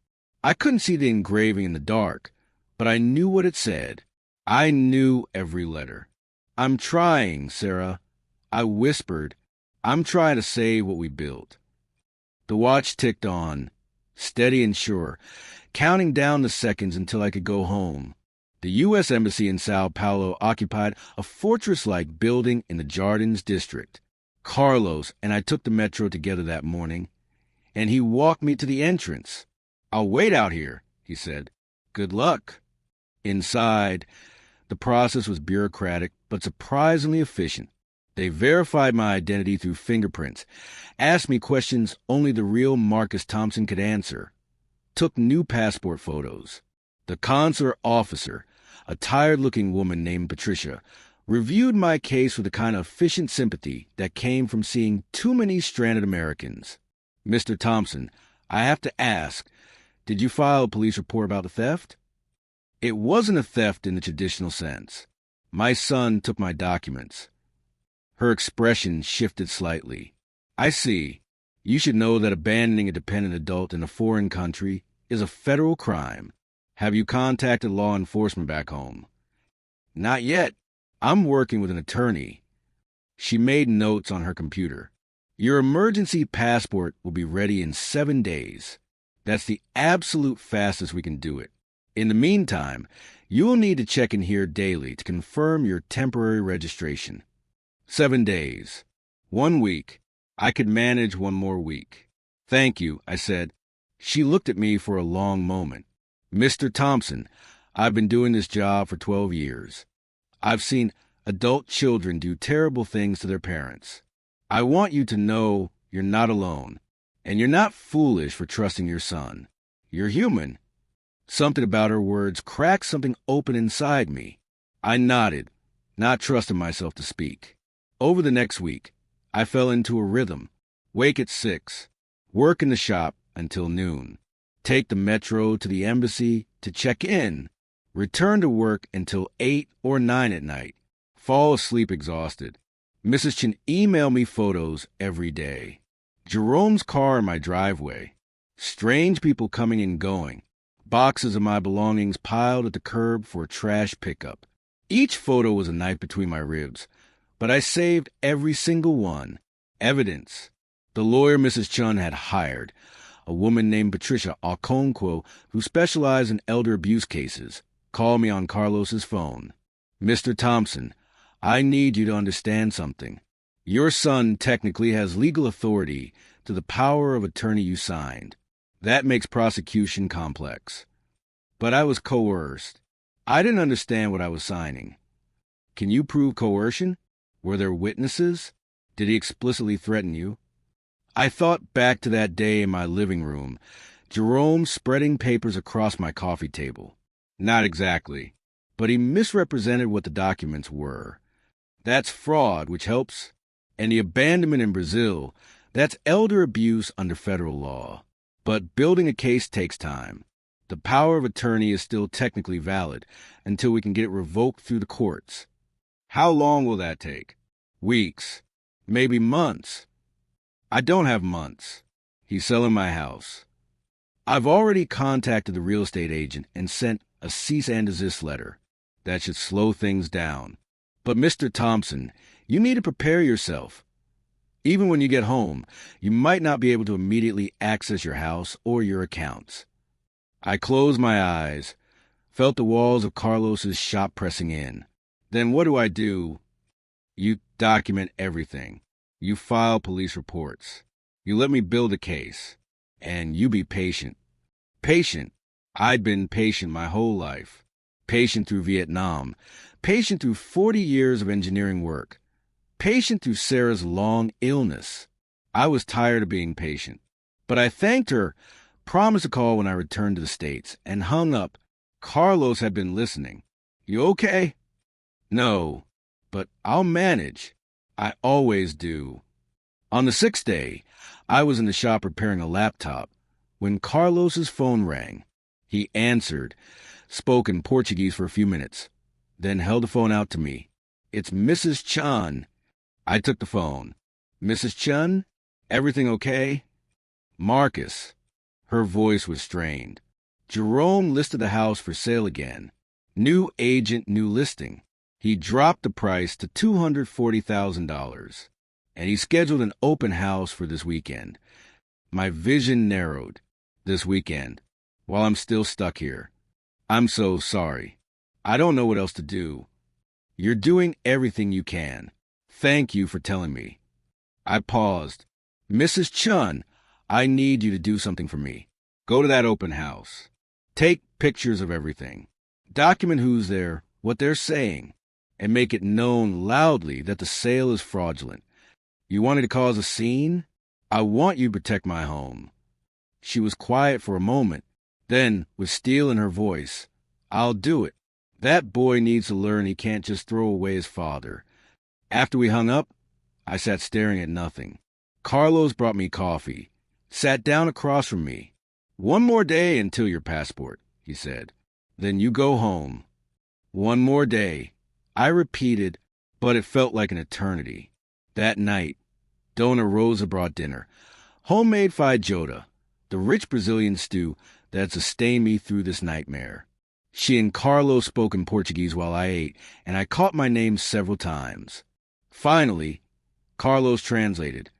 I couldn't see the engraving in the dark, but I knew what it said. I knew every letter. I'm trying, Sarah. I whispered. I'm trying to save what we built. The watch ticked on, steady and sure, counting down the seconds until I could go home. The U.S. Embassy in Sao Paulo occupied a fortress-like building in the Jardins district. Carlos and I took the metro together that morning, and he walked me to the entrance. I'll wait out here, he said. Good luck. Inside, the process was bureaucratic but surprisingly efficient. They verified my identity through fingerprints, asked me questions only the real Marcus Thompson could answer, took new passport photos. The consular officer, a tired-looking woman named Patricia, reviewed my case with the kind of efficient sympathy that came from seeing too many stranded Americans. Mr. Thompson, I have to ask, did you file a police report about the theft? It wasn't a theft in the traditional sense. My son took my documents. Her expression shifted slightly. I see. You should know that abandoning a dependent adult in a foreign country is a federal crime. Have you contacted law enforcement back home? Not yet. I'm working with an attorney. She made notes on her computer. Your emergency passport will be ready in 7 days. That's the absolute fastest we can do it. In the meantime, you will need to check in here daily to confirm your temporary registration. 7 days. 1 week. I could manage 1 more week. Thank you, I said. She looked at me for a long moment. Mr. Thompson, I've been doing this job for 12 years. I've seen adult children do terrible things to their parents. I want you to know you're not alone, and you're not foolish for trusting your son. You're human. Something about her words cracked something open inside me. I nodded, not trusting myself to speak. Over the next week, I fell into a rhythm. Wake at 6, work in the shop until noon, take the metro to the embassy to check in, return to work until 8 or 9 at night, fall asleep exhausted. Mrs. Chin emailed me photos every day. Jerome's car in my driveway, strange people coming and going, boxes of my belongings piled at the curb for a trash pickup. Each photo was a knife between my ribs, but I saved every single one. Evidence. The lawyer Mrs. Chun had hired, a woman named Patricia Okonkwo, who specialized in elder abuse cases, called me on Carlos's phone. Mr. Thompson, I need you to understand something. Your son technically has legal authority to the power of attorney you signed. That makes prosecution complex. But I was coerced. I didn't understand what I was signing. Can you prove coercion? Were there witnesses? Did he explicitly threaten you? I thought back to that day in my living room, Jerome spreading papers across my coffee table. Not exactly, but he misrepresented what the documents were. That's fraud, which helps. And the abandonment in Brazil, that's elder abuse under federal law. But building a case takes time. The power of attorney is still technically valid until we can get it revoked through the courts. How long will that take? Weeks. Maybe months. I don't have months. He's selling my house. I've already contacted the real estate agent and sent a cease and desist letter. That should slow things down. But Mr. Thompson, you need to prepare yourself. Even when you get home, you might not be able to immediately access your house or your accounts. I closed my eyes, felt the walls of Carlos's shop pressing in. Then what do? You document everything. You file police reports. You let me build a case. And you be patient. Patient. I'd been patient my whole life. Patient through Vietnam. Patient through 40 years of engineering work. Patient through Sarah's long illness. I was tired of being patient. But I thanked her, promised to call when I returned to the States, and hung up. Carlos had been listening. You okay? No, but I'll manage. I always do. On the 6th day, I was in the shop repairing a laptop when Carlos's phone rang. He answered, spoke in Portuguese for a few minutes, then held the phone out to me. It's Mrs. Chun. I took the phone. Mrs. Chun? Everything okay? Marcus. Her voice was strained. Jerome listed the house for sale again. New agent, new listing. He dropped the price to $240,000, and he scheduled an open house for this weekend. My vision narrowed. This weekend, while I'm still stuck here. I'm so sorry. I don't know what else to do. You're doing everything you can. Thank you for telling me. I paused. Mrs. Chun, I need you to do something for me. Go to that open house. Take pictures of everything. Document who's there, what they're saying, and make it known loudly that the sale is fraudulent. You wanted to cause a scene? I want you to protect my home. She was quiet for a moment. Then, with steel in her voice, I'll do it. That boy needs to learn he can't just throw away his father. After we hung up, I sat staring at nothing. Carlos brought me coffee, sat down across from me. "One more day until your passport," he said. "Then you go home." One more day. I repeated, but it felt like an eternity. That night, Dona Rosa brought dinner. Homemade feijoada, the rich Brazilian stew that had sustained me through this nightmare. She and Carlos spoke in Portuguese while I ate, and I caught my name several times. Finally, Carlos translated.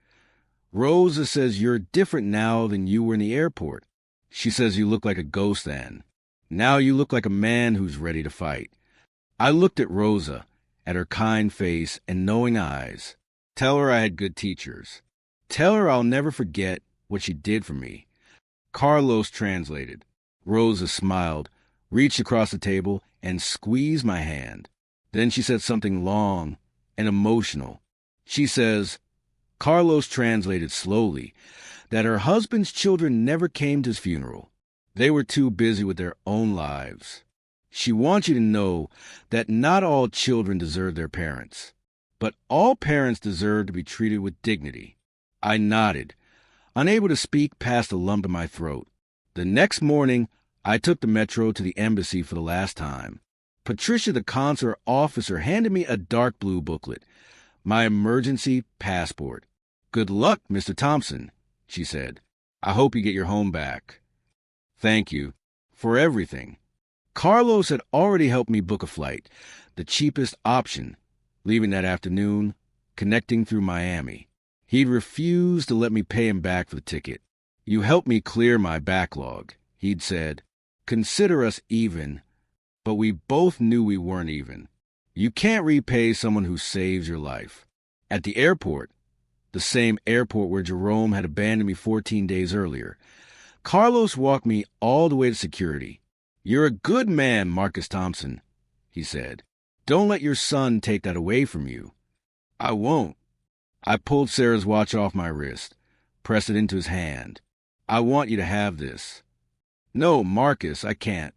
"Rosa says you're different now than you were in the airport. She says you look like a ghost then. Now you look like a man who's ready to fight." I looked at Rosa, at her kind face and knowing eyes. Tell her I had good teachers. Tell her I'll never forget what she did for me. Carlos translated. Rosa smiled, reached across the table, and squeezed my hand. Then she said something long and emotional. She says, Carlos translated slowly, that her husband's children never came to his funeral. They were too busy with their own lives. She wants you to know that not all children deserve their parents, but all parents deserve to be treated with dignity. I nodded, unable to speak past a lump in my throat. The next morning, I took the metro to the embassy for the last time. Patricia, the consular officer, handed me a dark blue booklet, my emergency passport. "Good luck, Mr. Thompson," she said. "I hope you get your home back." Thank you for everything. Carlos had already helped me book a flight, the cheapest option, leaving that afternoon, connecting through Miami. He'd refused to let me pay him back for the ticket. "You helped me clear my backlog," he'd said. "Consider us even," but we both knew we weren't even. You can't repay someone who saves your life. At the airport, the same airport where Jerome had abandoned me 14 days earlier, Carlos walked me all the way to security. "You're a good man, Marcus Thompson," he said. "Don't let your son take that away from you." "I won't." I pulled Sarah's watch off my wrist, pressed it into his hand. "I want you to have this." "No, Marcus, I can't."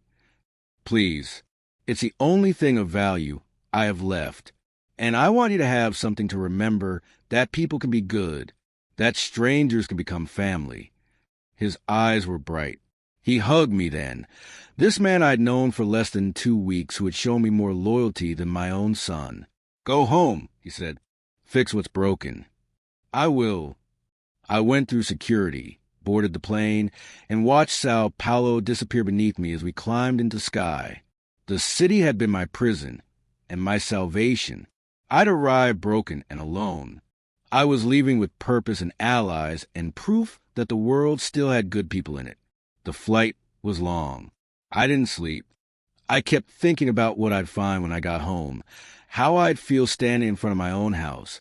"Please. It's the only thing of value I have left, and I want you to have something to remember that people can be good, that strangers can become family." His eyes were bright. He hugged me then. This man I'd known for less than 2 weeks who had shown me more loyalty than my own son. "Go home," he said. "Fix what's broken." "I will." I went through security, boarded the plane, and watched Sao Paulo disappear beneath me as we climbed into the sky. The city had been my prison and my salvation. I'd arrived broken and alone. I was leaving with purpose and allies and proof that the world still had good people in it. The flight was long. I didn't sleep. I kept thinking about what I'd find when I got home, how I'd feel standing in front of my own house,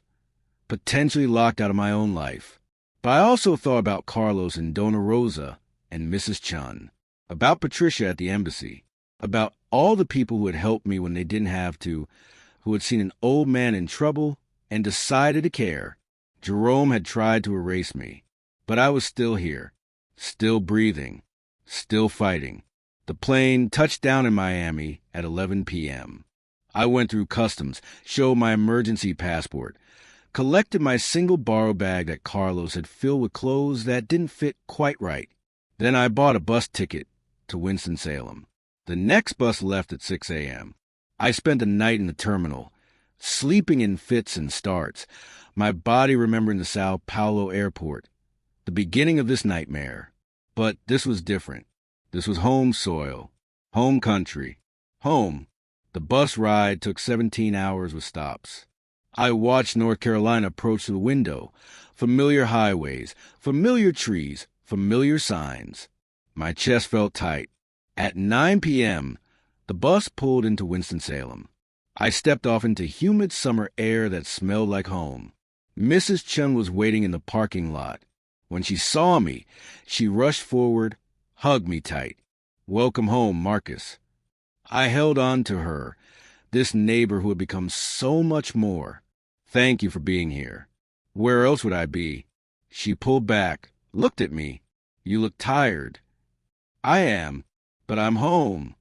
potentially locked out of my own life. But I also thought about Carlos and Dona Rosa and Mrs. Chun, about Patricia at the embassy, about all the people who had helped me when they didn't have to, who had seen an old man in trouble and decided to care. Jerome had tried to erase me, but I was still here, still breathing, still fighting. The plane touched down in Miami at 11 p.m. I went through customs, showed my emergency passport, collected my single borrow bag that Carlos had filled with clothes that didn't fit quite right. Then I bought a bus ticket to Winston-Salem. The next bus left at 6 a.m. I spent the night in the terminal, sleeping in fits and starts, my body remembering the Sao Paulo airport, the beginning of this nightmare. But this was different. This was home soil, home country, home. The bus ride took 17 hours with stops. I watched North Carolina approach through the window, familiar highways, familiar trees, familiar signs. My chest felt tight. At 9 p.m., the bus pulled into Winston-Salem. I stepped off into humid summer air that smelled like home. Mrs. Chun was waiting in the parking lot. When she saw me, she rushed forward, hugged me tight. "Welcome home, Marcus." I held on to her, this neighbor who had become so much more. "Thank you for being here. Where else would I be?" She pulled back, looked at me. "You look tired." "I am, but I'm home."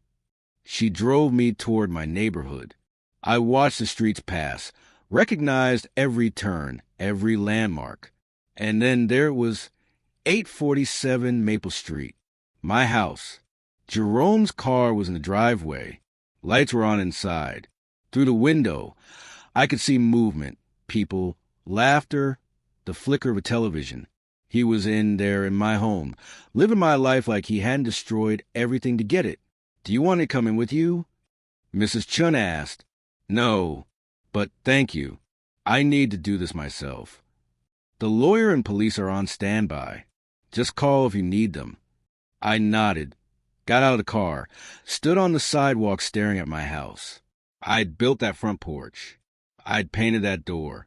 She drove me toward my neighborhood. I watched the streets pass, recognized every turn, every landmark. And then there was 847 Maple Street, my house. Jerome's car was in the driveway. Lights were on inside. Through the window, I could see movement, people, laughter, the flicker of a television. He was in there in my home, living my life like he hadn't destroyed everything to get it. "Do you want to come in with you?" Mrs. Chun asked. "No, but thank you. I need to do this myself. The lawyer and police are on standby. Just call if you need them." I nodded, got out of the car, stood on the sidewalk staring at my house. I'd built that front porch. I'd painted that door.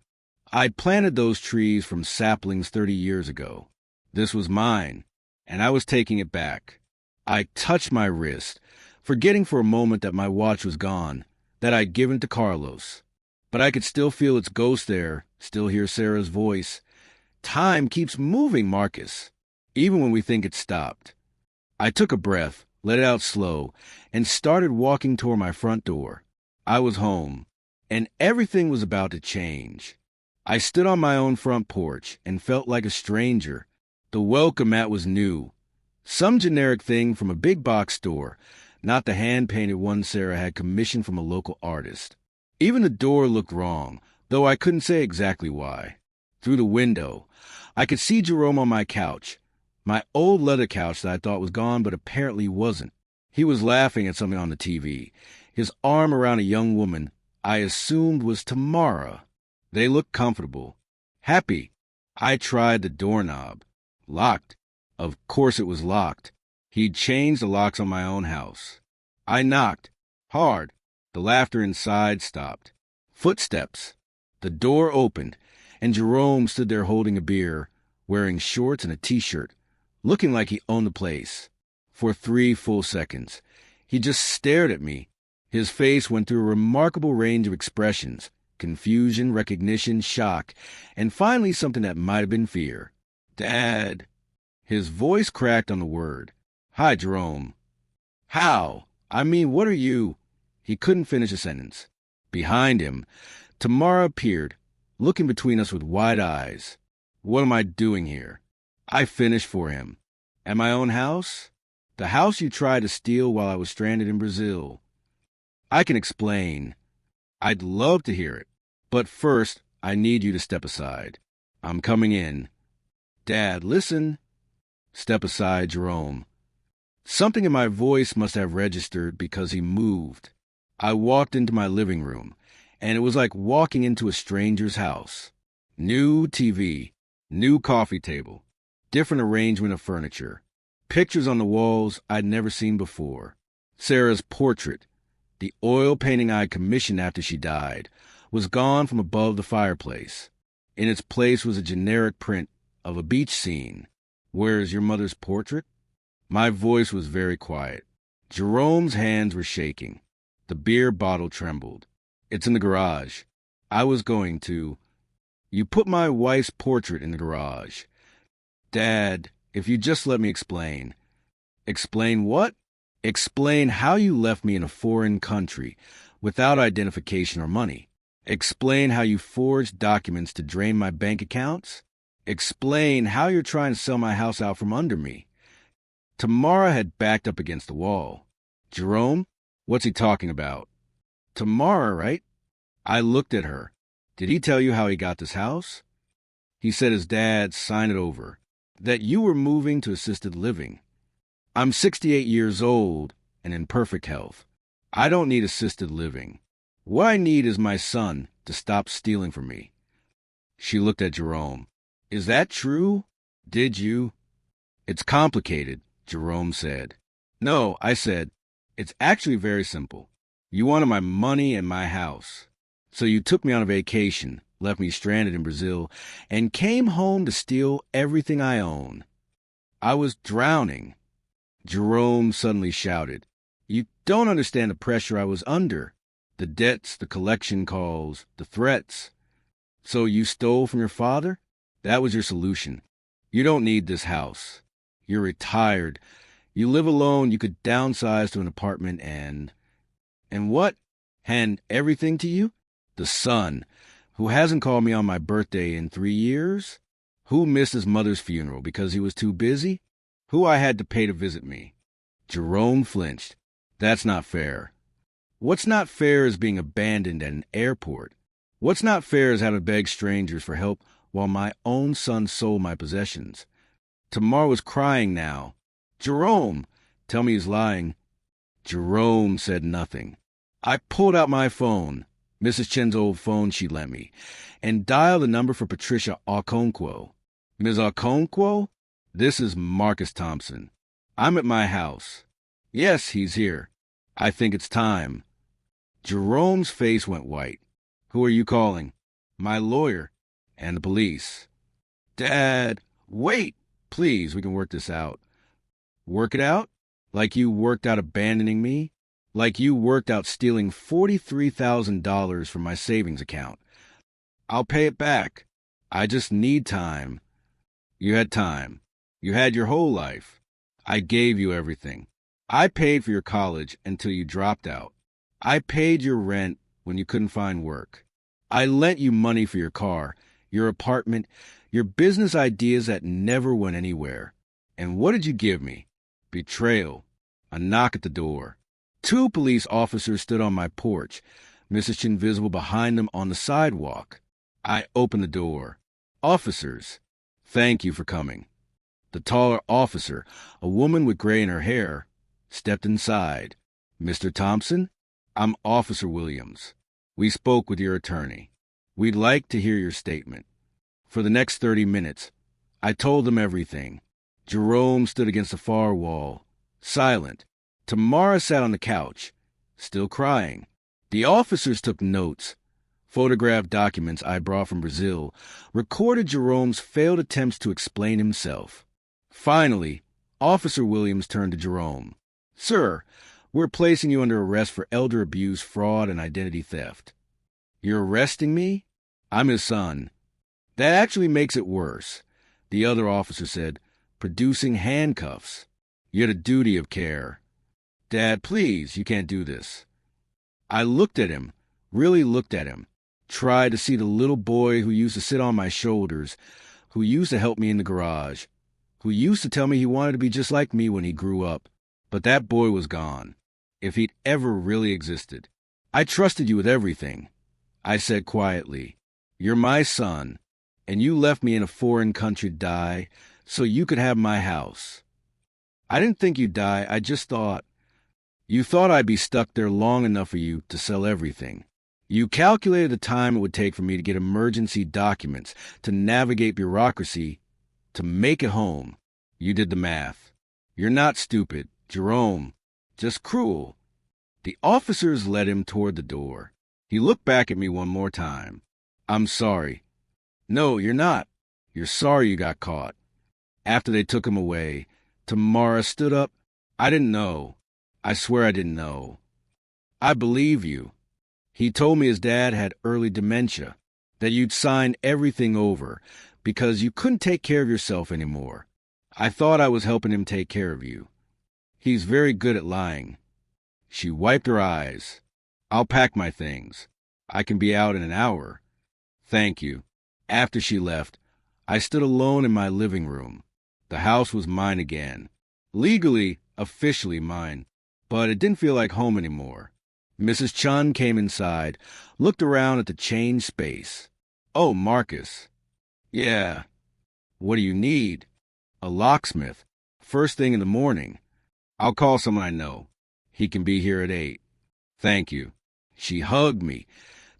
I'd planted those trees from saplings 30 years ago. This was mine, and I was taking it back. I touched my wrist, forgetting for a moment that my watch was gone, that I'd given it to Carlos. But I could still feel its ghost there, still hear Sarah's voice. Time keeps moving, Marcus, even when we think it's stopped. I took a breath, let it out slow, and started walking toward my front door. I was home, and everything was about to change. I stood on my own front porch and felt like a stranger. The welcome mat was new. Some generic thing from a big box store, not the hand-painted one Sarah had commissioned from a local artist. Even the door looked wrong, though I couldn't say exactly why. Through the window, I could see Jerome on my couch, my old leather couch that I thought was gone but apparently wasn't. He was laughing at something on the TV, his arm around a young woman I assumed was Tamara. They looked comfortable, happy. I tried the doorknob. Locked. Of course it was locked. He'd changed the locks on my own house. I knocked. Hard. The laughter inside stopped. Footsteps. The door opened, and Jerome stood there holding a beer, wearing shorts and a t-shirt, looking like he owned the place. For 3 full seconds, he just stared at me. His face went through a remarkable range of expressions: confusion, recognition, shock, and finally something that might have been fear. "Dad." His voice cracked on the word. "Hi, Jerome." "How? I mean, what are you—" He couldn't finish a sentence. Behind him, Tamara appeared, looking between us with wide eyes. What am I doing here? I finished for him. At my own house? The house you tried to steal while I was stranded in Brazil. I can explain. I'd love to hear it. But first, I need you to step aside. I'm coming in. Dad, listen. Step aside, Jerome. Something in my voice must have registered because he moved. I walked into my living room, and it was like walking into a stranger's house. New TV, new coffee table, different arrangement of furniture, pictures on the walls I'd never seen before. Sarah's portrait, the oil painting I commissioned after she died, was gone from above the fireplace. In its place was a generic print of a beach scene. Where's your mother's portrait? My voice was very quiet. Jerome's hands were shaking. The beer bottle trembled. It's in the garage. I was going to. You put my wife's portrait in the garage. Dad, if you just let me explain. Explain what? Explain how you left me in a foreign country without identification or money. Explain how you forged documents to drain my bank accounts. Explain how you're trying to sell my house out from under me. Tamara had backed up against the wall. Jerome? What's he talking about? Tamara, right? I looked at her. Did he tell you how he got this house? He said his dad signed it over, that you were moving to assisted living. I'm 68 years old and in perfect health. I don't need assisted living. What I need is my son to stop stealing from me. She looked at Jerome. Is that true? Did you? It's complicated, Jerome said. No, I said. It's actually very simple. You wanted my money and my house. So you took me on a vacation, left me stranded in Brazil, and came home to steal everything I own. I was drowning. Jerome suddenly shouted. You don't understand the pressure I was under. The debts, the collection calls, the threats. So you stole from your father? That was your solution. You don't need this house. You're retired. You live alone. You could downsize to an apartment and... And what? Hand everything to you? The son, who hasn't called me on my birthday in 3 years? Who missed his mother's funeral because he was too busy? Who I had to pay to visit me? Jerome flinched. That's not fair. What's not fair is being abandoned at an airport. What's not fair is having to beg strangers for help while my own son sold my possessions. Tamar was crying now. Jerome! Tell me he's lying. Jerome said nothing. I pulled out my phone, Mrs. Chen's old phone she lent me, and dialed the number for Patricia Okonkwo. Ms. Okonkwo? This is Marcus Thompson. I'm at my house. Yes, he's here. I think it's time. Jerome's face went white. Who are you calling? My lawyer and the police. Dad, wait! Please, we can work this out. Work it out? Like you worked out abandoning me? Like you worked out stealing $43,000 from my savings account. I'll pay it back. I just need time. You had time. You had your whole life. I gave you everything. I paid for your college until you dropped out. I paid your rent when you couldn't find work. I lent you money for your car, your apartment, your business ideas that never went anywhere. And what did you give me? Betrayal. A knock at the door. 2 police officers stood on my porch, Mrs. Chen visible behind them on the sidewalk. I opened the door. Officers, thank you for coming. The taller officer, a woman with gray in her hair, stepped inside. Mr. Thompson, I'm Officer Williams. We spoke with your attorney. We'd like to hear your statement. For the next 30 minutes, I told them everything. Jerome stood against the far wall, silent. Tamara sat on the couch, still crying. The officers took notes. Photographed documents I brought from Brazil recorded Jerome's failed attempts to explain himself. Finally, Officer Williams turned to Jerome. Sir, we're placing you under arrest for elder abuse, fraud, and identity theft. You're arresting me? I'm his son. That actually makes it worse, the other officer said, producing handcuffs. You had a duty of care. Dad, please, you can't do this. I looked at him, really looked at him, tried to see the little boy who used to sit on my shoulders, who used to help me in the garage, who used to tell me he wanted to be just like me when he grew up. But that boy was gone, if he'd ever really existed. I trusted you with everything. I said quietly, you're my son, and you left me in a foreign country to die so you could have my house. I didn't think you'd die, I just thought. You thought I'd be stuck there long enough for you to sell everything. You calculated the time it would take for me to get emergency documents, to navigate bureaucracy, to make it home. You did the math. You're not stupid, Jerome, just cruel. The officers led him toward the door. He looked back at me one more time. I'm sorry. No, you're not. You're sorry you got caught. After they took him away, Tamara stood up. I didn't know. I swear I didn't know. I believe you. He told me his dad had early dementia, that you'd signed everything over because you couldn't take care of yourself anymore. I thought I was helping him take care of you. He's very good at lying. She wiped her eyes. I'll pack my things. I can be out in an hour. Thank you. After she left, I stood alone in my living room. The house was mine again. Legally, officially mine. But it didn't feel like home anymore. Mrs. Chun came inside, looked around at the changed space. Oh, Marcus. Yeah. What do you need? A locksmith. First thing in the morning. I'll call someone I know. He can be here at 8. Thank you. She hugged me,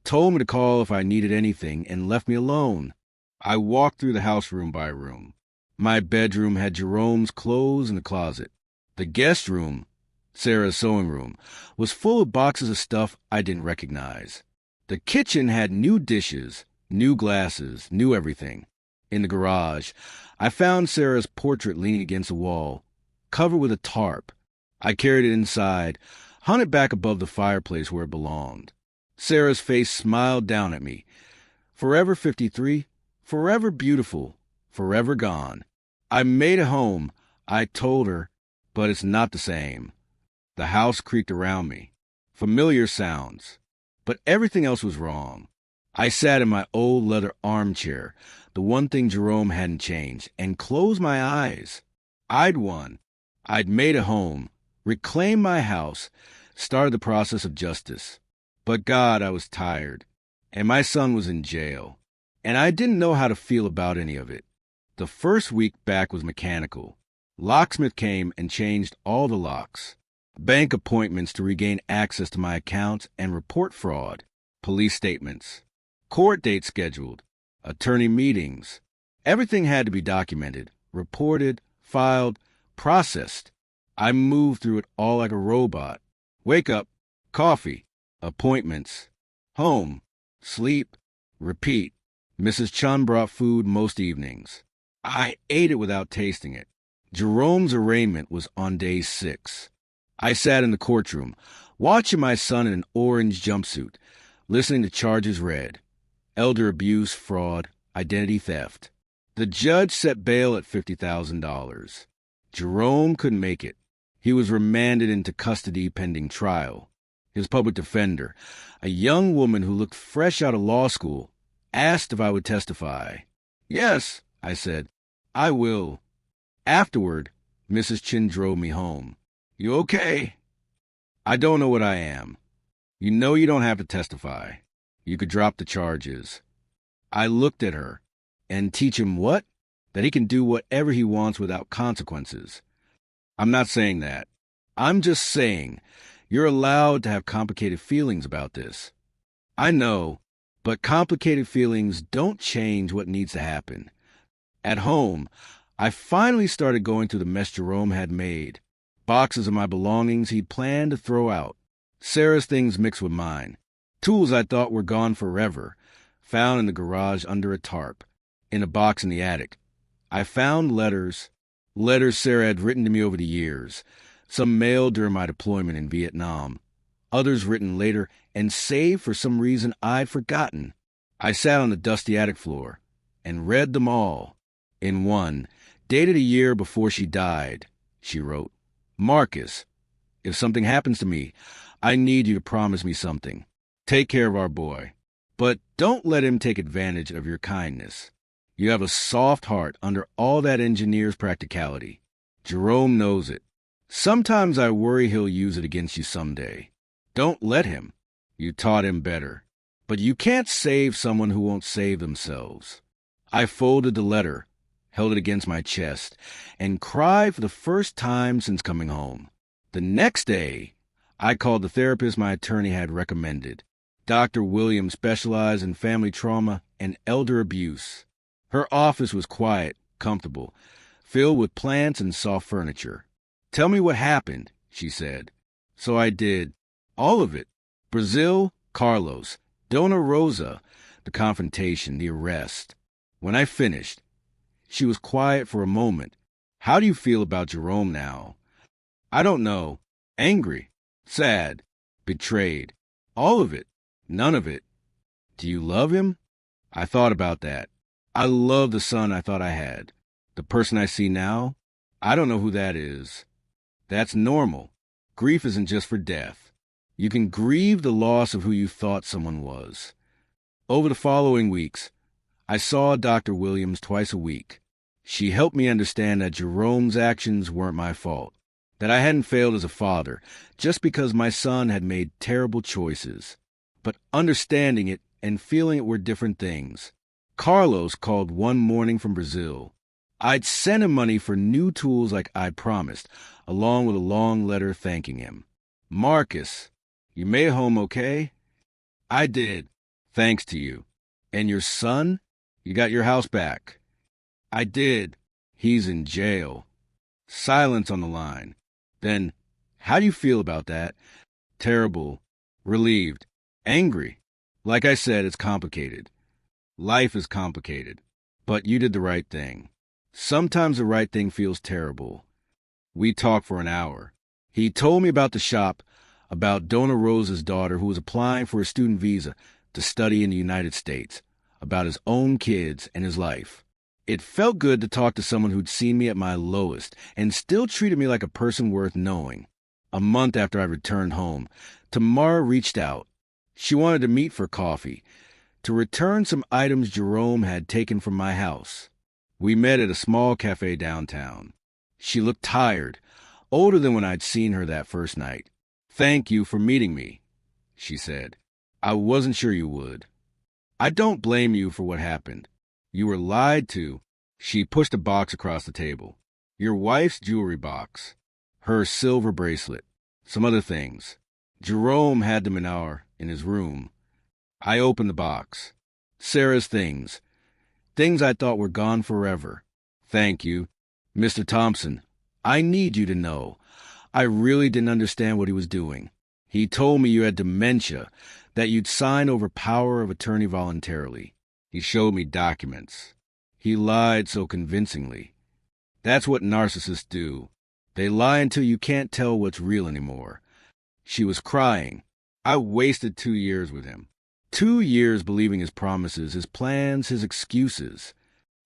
told me to call if I needed anything, and left me alone. I walked through the house room by room. My bedroom had Jerome's clothes in the closet. The guest room, Sarah's sewing room, was full of boxes of stuff I didn't recognize. The kitchen had new dishes, new glasses, new everything. In the garage, I found Sarah's portrait leaning against the wall, covered with a tarp. I carried it inside, hung it back above the fireplace where it belonged. Sarah's face smiled down at me. Forever 53, forever beautiful, forever gone. I made it home, I told her, but it's not the same. The house creaked around me. familiar sounds. But everything else was wrong. I sat in my old leather armchair, the one thing Jerome hadn't changed, and closed my eyes. I'd won. I'd made a home, reclaimed my house, started the process of justice. But God, I was tired, and my son was in jail, and I didn't know how to feel about any of it. The first week back was mechanical. Locksmith came and changed all the locks. Bank appointments to regain access to my accounts and report fraud. Police statements. Court dates scheduled. Attorney meetings. Everything had to be documented, reported, filed, processed. I moved through it all like a robot. Wake up, coffee, appointments, home, sleep, repeat. Mrs. Chun brought food most evenings. I ate it without tasting it. Jerome's arraignment was on day 6. I sat in the courtroom, watching my son in an orange jumpsuit, listening to charges read. Elder abuse, fraud, identity theft. The judge set bail at $50,000. Jerome couldn't make it. He was remanded into custody pending trial. His public defender, a young woman who looked fresh out of law school, asked if I would testify. Yes, I said, I will. Afterward, Mrs. Chin drove me home. You okay? I don't know what I am. You know you don't have to testify. You could drop the charges. I looked at her. And teach him what? That he can do whatever he wants without consequences. I'm not saying that. I'm just saying you're allowed to have complicated feelings about this. I know, but complicated feelings don't change what needs to happen. At home, I finally started going through the mess Jerome had made. Boxes of my belongings he'd planned to throw out. Sarah's things mixed with mine. Tools I thought were gone forever, found in the garage under a tarp. In a box in the attic. I found letters Sarah had written to me over the years, some mailed during my deployment in Vietnam, others written later and saved for some reason I'd forgotten. I sat on the dusty attic floor and read them all. In one, dated a year before she died, she wrote, Marcus, if something happens to me, I need you to promise me something. Take care of our boy, but don't let him take advantage of your kindness. You have a soft heart under all that engineer's practicality. Jerome knows it. Sometimes I worry he'll use it against you someday. Don't let him. You taught him better. But you can't save someone who won't save themselves. I folded the letter, held it against my chest, and cried for the first time since coming home. The next day, I called the therapist my attorney had recommended. Dr. Williams specialized in family trauma and elder abuse. Her office was quiet, comfortable, filled with plants and soft furniture. Tell me what happened, she said. So I did. All of it. Brazil, Carlos, Dona Rosa, the confrontation, the arrest. When I finished, she was quiet for a moment. How do you feel about Jerome now? I don't know. Angry, sad, betrayed. All of it. None of it. Do you love him? I thought about that. I love the son I thought I had. The person I see now, I don't know who that is. That's normal. Grief isn't just for death. You can grieve the loss of who you thought someone was. Over the following weeks, I saw Dr. Williams twice a week. She helped me understand that Jerome's actions weren't my fault, that I hadn't failed as a father just because my son had made terrible choices. But understanding it and feeling it were different things. Carlos called one morning from Brazil. I'd sent him money for new tools like I'd promised, along with a long letter thanking him. Marcus, you made it home okay? I did, thanks to you. And your son? You got your house back? I did. He's in jail. Silence on the line. Then, how do you feel about that? Terrible. Relieved. Angry. Like I said, it's complicated. Life is complicated, but you did the right thing. Sometimes the right thing feels terrible. We talked for an hour. He told me about the shop, about Dona Rosa's daughter who was applying for a student visa to study in the United States, about his own kids and his life. It felt good to talk to someone who'd seen me at my lowest and still treated me like a person worth knowing. A month after I returned home, Tamara reached out. She wanted to meet for coffee, to return some items Jerome had taken from my house. We met at a small cafe downtown. She looked tired, older than when I'd seen her that first night. "Thank you for meeting me," she said. "I wasn't sure you would." "I don't blame you for what happened. You were lied to." She pushed a box across the table. "Your wife's jewelry box. Her silver bracelet. Some other things. Jerome had them in his room." I opened the box. Sarah's things. Things I thought were gone forever. "Thank you. Mr. Thompson, I need you to know, I really didn't understand what he was doing. He told me you had dementia, that you'd sign over power of attorney voluntarily. He showed me documents. He lied so convincingly. That's what narcissists do. They lie until you can't tell what's real anymore." She was crying. "I wasted 2 years with him. 2 years believing his promises, his plans, his excuses.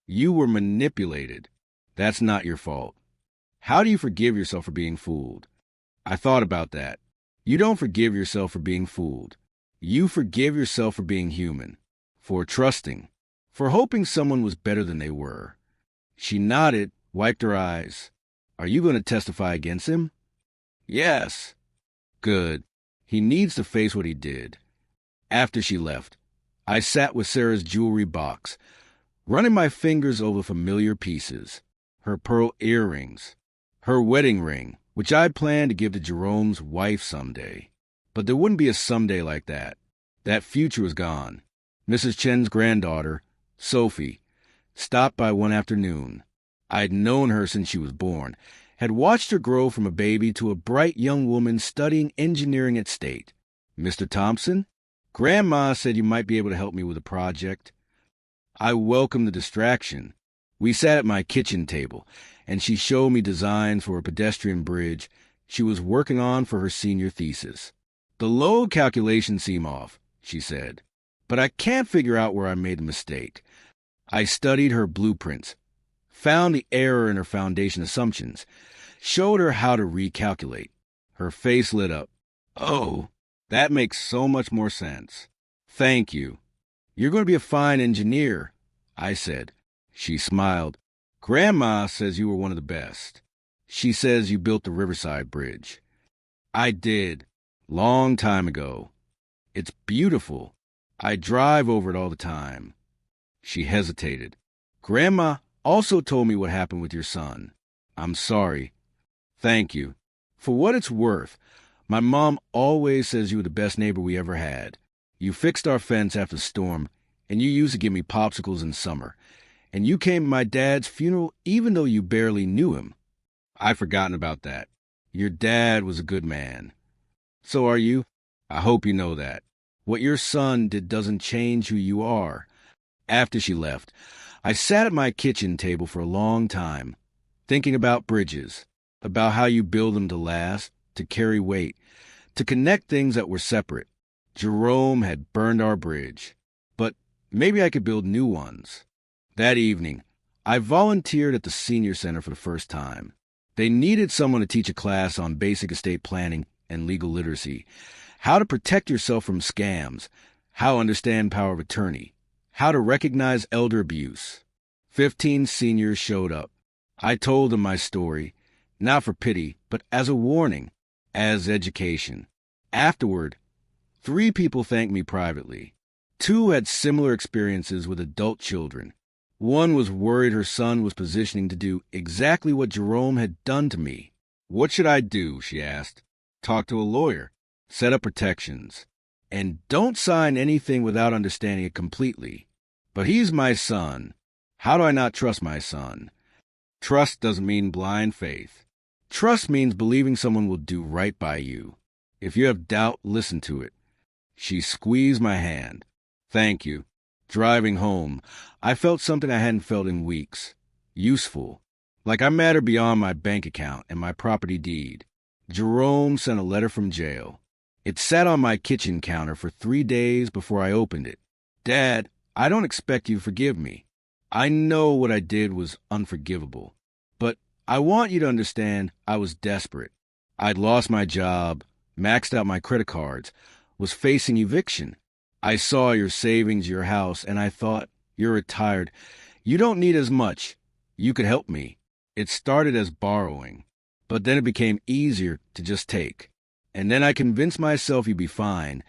You were manipulated. That's not your fault. How do you forgive yourself for being fooled?" I thought about that. You don't forgive yourself for being fooled. You forgive yourself for being human, for trusting, for hoping someone was better than they were. She nodded, wiped her eyes. "Are you going to testify against him?" "Yes." "Good. He needs to face what he did." After she left, I sat with Sarah's jewelry box, running my fingers over familiar pieces. Her pearl earrings, her wedding ring, which I'd planned to give to Jerome's wife someday. But there wouldn't be a someday like that. That future was gone. Mrs. Chen's granddaughter, Sophie, stopped by one afternoon. I'd known her since she was born, had watched her grow from a baby to a bright young woman studying engineering at State. "Mr. Thompson, Grandma said you might be able to help me with a project." I welcomed the distraction. We sat at my kitchen table, and she showed me designs for a pedestrian bridge she was working on for her senior thesis. "The load calculations seem off," she said, "but I can't figure out where I made a mistake." I studied her blueprints, found the error in her foundation assumptions, showed her how to recalculate. Her face lit up. "Oh, that makes so much more sense. Thank you. You're going to be a fine engineer," I said. She smiled. "Grandma says you were one of the best. She says you built the Riverside Bridge." "I did. Long time ago. It's beautiful. I drive over it all the time." She hesitated. "Grandma also told me what happened with your son. I'm sorry." "Thank you. For what it's worth, my mom always says you were the best neighbor we ever had. You fixed our fence after the storm, and you used to give me popsicles in summer. And you came to my dad's funeral even though you barely knew him." "I've forgotten about that. Your dad was a good man." "So are you. I hope you know that. What your son did doesn't change who you are." After she left, I sat at my kitchen table for a long time, thinking about bridges, about how you build them to last, to carry weight, to connect things that were separate. Jerome had burned our bridge, but maybe I could build new ones. That evening, I volunteered at the senior center for the first time. They needed someone to teach a class on basic estate planning and legal literacy, how to protect yourself from scams, how to understand power of attorney, how to recognize elder abuse. 15 seniors showed up. I told them my story, not for pity, but as a warning, as education. Afterward, 3 people thanked me privately. 2 had similar experiences with adult children. One was worried her son was positioning to do exactly what Jerome had done to me. "What should I do?" she asked. "Talk to a lawyer. Set up protections. And don't sign anything without understanding it completely. But he's my son. How do I not trust my son?" Trust doesn't mean blind faith. Trust means believing someone will do right by you. If you have doubt, listen to it. She squeezed my hand. "Thank you." Driving home, I felt something I hadn't felt in weeks. Useful. Like I mattered beyond my bank account and my property deed. Jerome sent a letter from jail. It sat on my kitchen counter for 3 days before I opened it. "Dad, I don't expect you to forgive me. I know what I did was unforgivable. But I want you to understand I was desperate. I'd lost my job, maxed out my credit cards, was facing eviction. I saw your savings, your house, and I thought, you're retired. You don't need as much. You could help me. It started as borrowing, but then it became easier to just take. And then I convinced myself you'd be fine,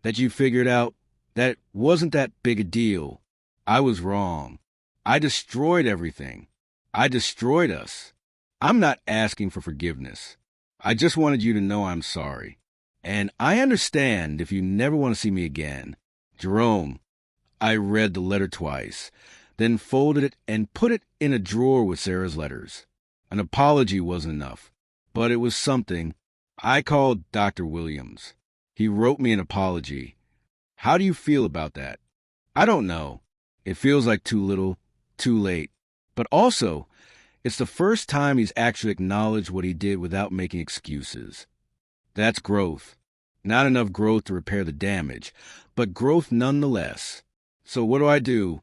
that you figured out that it wasn't that big a deal. I was wrong. I destroyed everything. I destroyed us. I'm not asking for forgiveness. I just wanted you to know I'm sorry. And I understand if you never want to see me again. Jerome, I read the letter twice, then folded it and put it in a drawer with Sarah's letters. An apology wasn't enough, but it was something. I called Dr. Williams. He wrote me an apology. How do you feel about that? I don't know. It feels like too little, too late. But also, it's the first time he's actually acknowledged what he did without making excuses. That's growth. Not enough growth to repair the damage, but growth nonetheless. So what do?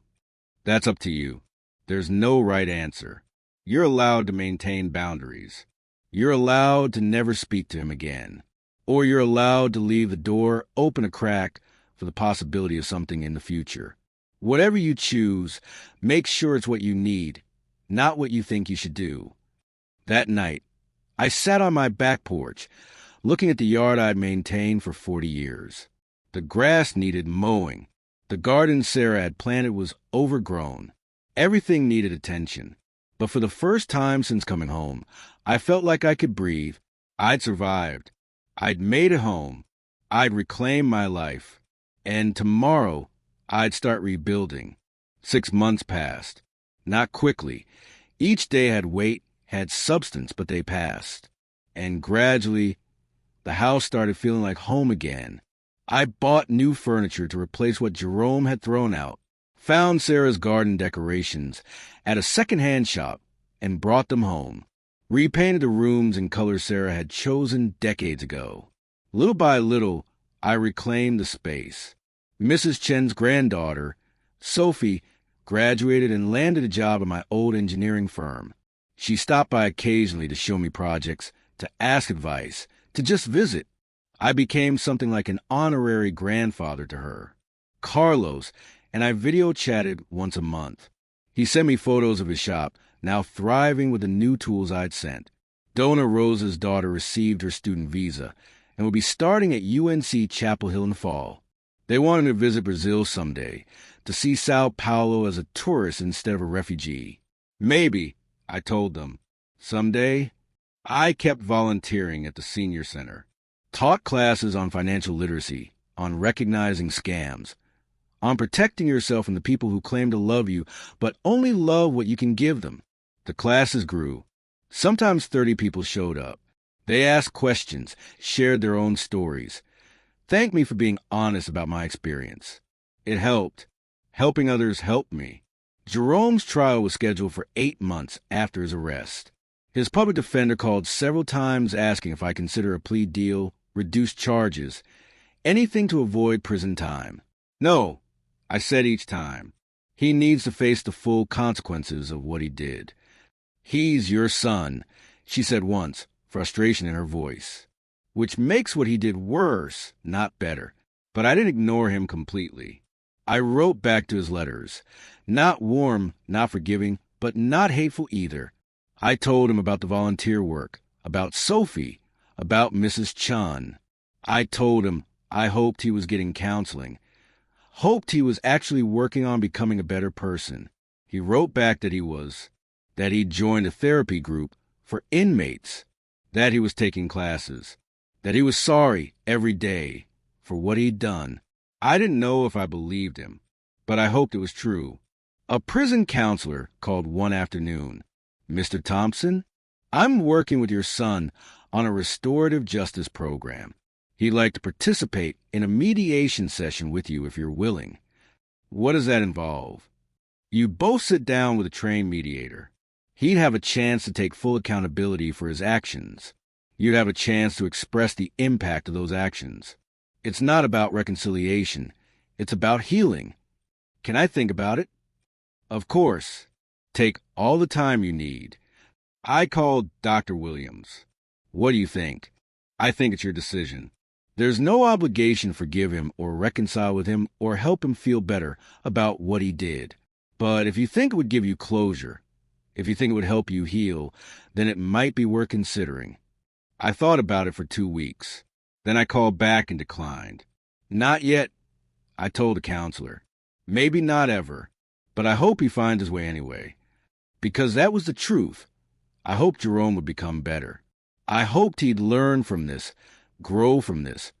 That's up to you. There's no right answer. You're allowed to maintain boundaries. You're allowed to never speak to him again. Or you're allowed to leave the door open a crack for the possibility of something in the future. Whatever you choose, make sure it's what you need, not what you think you should do. That night, I sat on my back porch, looking at the yard I'd maintained for 40 years. The grass needed mowing. The garden Sarah had planted was overgrown. Everything needed attention. But for the first time since coming home, I felt like I could breathe. I'd survived. I'd made it home. I'd reclaimed my life. And tomorrow, I'd start rebuilding. 6 months passed. Not quickly. Each day had weight, had substance, but they passed. And gradually, the house started feeling like home again. I bought new furniture to replace what Jerome had thrown out, found Sarah's garden decorations at a second-hand shop, and brought them home. Repainted the rooms in colors Sarah had chosen decades ago. Little by little, I reclaimed the space. Mrs. Chen's granddaughter, Sophie, graduated and landed a job at my old engineering firm. She stopped by occasionally to show me projects, to ask advice, to just visit. I became something like an honorary grandfather to her. Carlos and I video chatted once a month. He sent me photos of his shop, now thriving with the new tools I'd sent. Donna Rosa's daughter received her student visa and will be starting at UNC Chapel Hill in fall. They wanted to visit Brazil someday, to see Sao Paulo as a tourist instead of a refugee. Maybe, I told them. Someday, I kept volunteering at the senior center. Taught classes on financial literacy, on recognizing scams, on protecting yourself from the people who claim to love you, but only love what you can give them. The classes grew. Sometimes 30 people showed up. They asked questions, shared their own stories. Thanked me for being honest about my experience. It helped. Helping others helped me. Jerome's trial was scheduled for 8 months after his arrest. His public defender called several times asking if I consider a plea deal, reduced charges, anything to avoid prison time. No, I said each time. He needs to face the full consequences of what he did. He's your son, she said once, frustration in her voice. Which makes what he did worse, not better. But I didn't ignore him completely. I wrote back to his letters. Not warm, not forgiving, but not hateful either. I told him about the volunteer work, about Sophie, about Mrs. Chan. I told him I hoped he was getting counseling, hoped he was actually working on becoming a better person. He wrote back that he was, that he'd joined a therapy group for inmates, that he was taking classes, that he was sorry every day for what he'd done. I didn't know if I believed him, but I hoped it was true. A prison counselor called one afternoon. Mr. Thompson, I'm working with your son on a restorative justice program. He'd like to participate in a mediation session with you if you're willing. What does that involve? You both sit down with a trained mediator. He'd have a chance to take full accountability for his actions. You'd have a chance to express the impact of those actions. It's not about reconciliation. It's about healing. Can I think about it? Of course. Take all the time you need. I called Dr. Williams. What do you think? I think it's your decision. There's no obligation to forgive him or reconcile with him or help him feel better about what he did. But if you think it would give you closure, if you think it would help you heal, then it might be worth considering. I thought about it for 2 weeks. Then I called back and declined. Not yet, I told the counselor. Maybe not ever, but I hope he finds his way anyway. Because that was the truth. I hoped Jerome would become better. I hoped he'd learn from this, grow from this,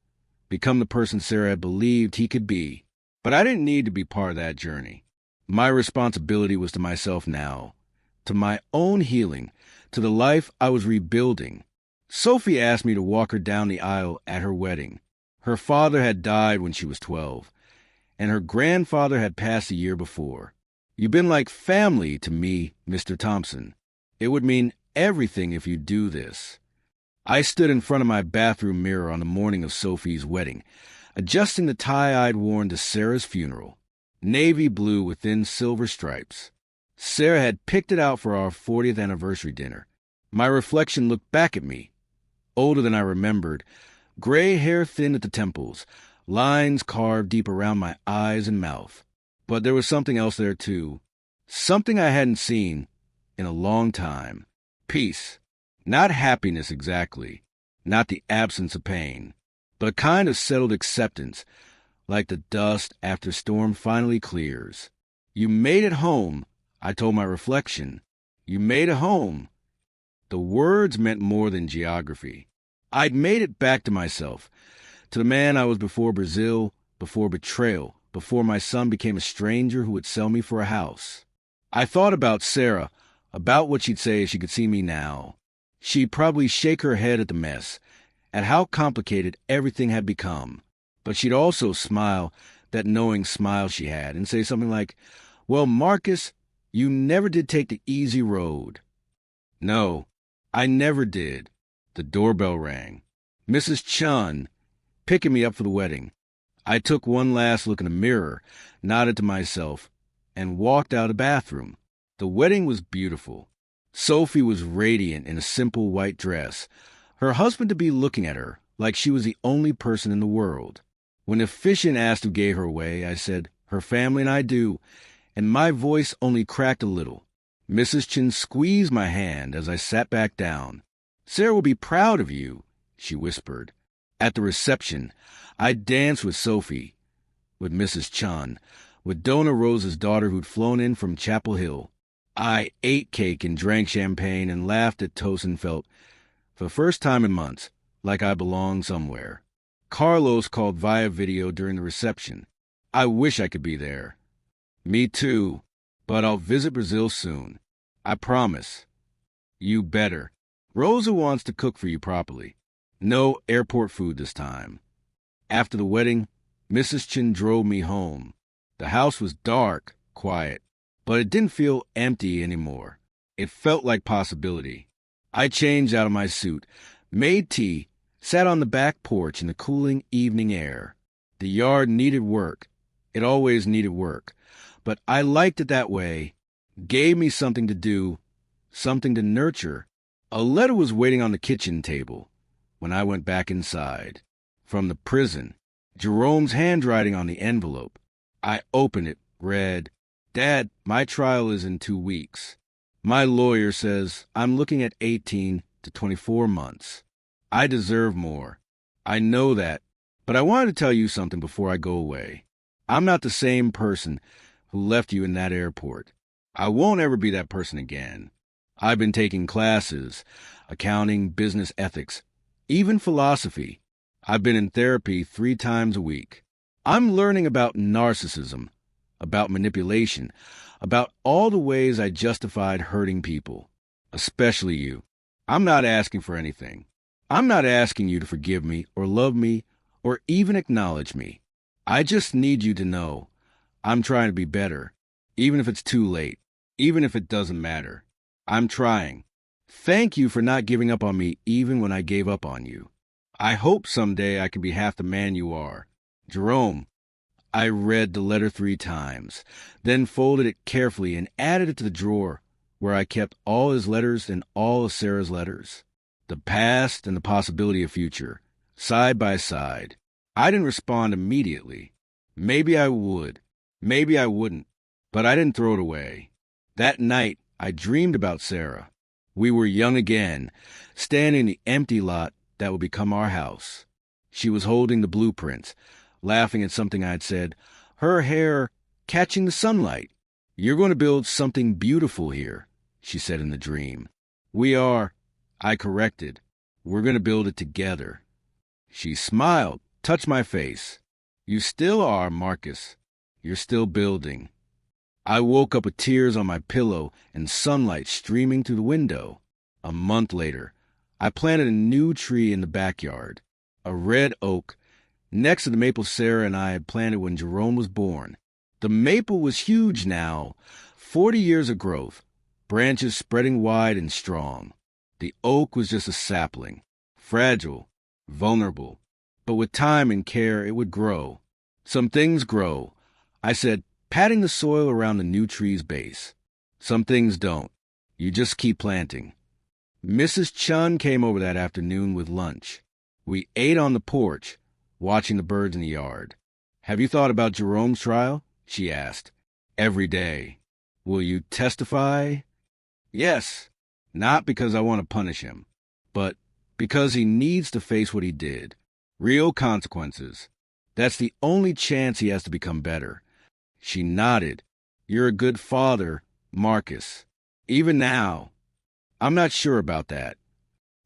become the person Sarah had believed he could be. But I didn't need to be part of that journey. My responsibility was to myself now, to my own healing, to the life I was rebuilding. Sophie asked me to walk her down the aisle at her wedding. Her father had died when she was 12, and her grandfather had passed a year before. You've been like family to me, Mr. Thompson. It would mean everything if you do this. I stood in front of my bathroom mirror on the morning of Sophie's wedding, adjusting the tie I'd worn to Sarah's funeral, navy blue with thin silver stripes. Sarah had picked it out for our 40th anniversary dinner. My reflection looked back at me, older than I remembered, gray hair thin at the temples, lines carved deep around my eyes and mouth. But there was something else there, too. Something I hadn't seen in a long time. Peace. Not happiness exactly. Not the absence of pain. But a kind of settled acceptance, like the dust after storm finally clears. You made it home, I told my reflection. You made it home. The words meant more than geography. I'd made it back to myself, to the man I was before Brazil, before betrayal, before my son became a stranger who would sell me for a house. I thought about Sarah, about what she'd say if she could see me now. She'd probably shake her head at the mess, at how complicated everything had become. But she'd also smile, that knowing smile she had, and say something like, "Well, Marcus, you never did take the easy road." No, I never did. The doorbell rang. Mrs. Chun, picking me up for the wedding. I took one last look in the mirror, nodded to myself, and walked out of the bathroom. The wedding was beautiful. Sophie was radiant in a simple white dress, her husband-to-be looking at her like she was the only person in the world. When the officiant asked who gave her away, I said, "Her family and I do," and my voice only cracked a little. Mrs. Chin squeezed my hand as I sat back down. "Sarah will be proud of you," she whispered. At the reception, I danced with Sophie, with Mrs. Chun, with Donna Rose's daughter who'd flown in from Chapel Hill. I ate cake and drank champagne and laughed at toast and felt, for the first time in months, like I belonged somewhere. Carlos called via video during the reception. I wish I could be there. Me too, but I'll visit Brazil soon. I promise. You better. Rosa wants to cook for you properly. No airport food this time. After the wedding, Mrs. Chin drove me home. The house was dark, quiet, but it didn't feel empty anymore. It felt like possibility. I changed out of my suit, made tea, sat on the back porch in the cooling evening air. The yard needed work. It always needed work. But I liked it that way. Gave me something to do, something to nurture. A letter was waiting on the kitchen table when I went back inside. From the prison. Jerome's handwriting on the envelope. I opened it, read, "Dad, my trial is in 2 weeks. My lawyer says I'm looking at 18 to 24 months. I deserve more. I know that, but I wanted to tell you something before I go away. I'm not the same person who left you in that airport. I won't ever be that person again. I've been taking classes, accounting, business ethics, even philosophy. I've been in therapy 3 times a week. I'm learning about narcissism, about manipulation, about all the ways I justified hurting people, especially you. I'm not asking for anything. I'm not asking you to forgive me or love me or even acknowledge me. I just need you to know I'm trying to be better, even if it's too late, even if it doesn't matter. I'm trying. Thank you for not giving up on me even when I gave up on you. I hope someday I can be half the man you are. Jerome." I read the letter 3 times, then folded it carefully and added it to the drawer where I kept all his letters and all of Sarah's letters. The past and the possibility of future, side by side. I didn't respond immediately. Maybe I would. Maybe I wouldn't. But I didn't throw it away. That night, I dreamed about Sarah. We were young again, standing in the empty lot that would become our house. She was holding the blueprints, laughing at something I had said, her hair catching the sunlight. "You're going to build something beautiful here," she said in the dream. "We are," I corrected. "We're going to build it together." She smiled, touched my face. "You still are, Marcus. You're still building." I woke up with tears on my pillow and sunlight streaming through the window. A month later, I planted a new tree in the backyard, a red oak, next to the maple Sarah and I had planted when Jerome was born. The maple was huge now, 40 years of growth, branches spreading wide and strong. The oak was just a sapling, fragile, vulnerable, but with time and care it would grow. Some things grow, I said, patting the soil around the new tree's base. Some things don't. You just keep planting. Mrs. Chun came over that afternoon with lunch. We ate on the porch, watching the birds in the yard. "Have you thought about Jerome's trial?" she asked. "Every day." "Will you testify?" "Yes. Not because I want to punish him, but because he needs to face what he did. Real consequences. That's the only chance he has to become better." She nodded. "You're a good father, Marcus. Even now." "I'm not sure about that."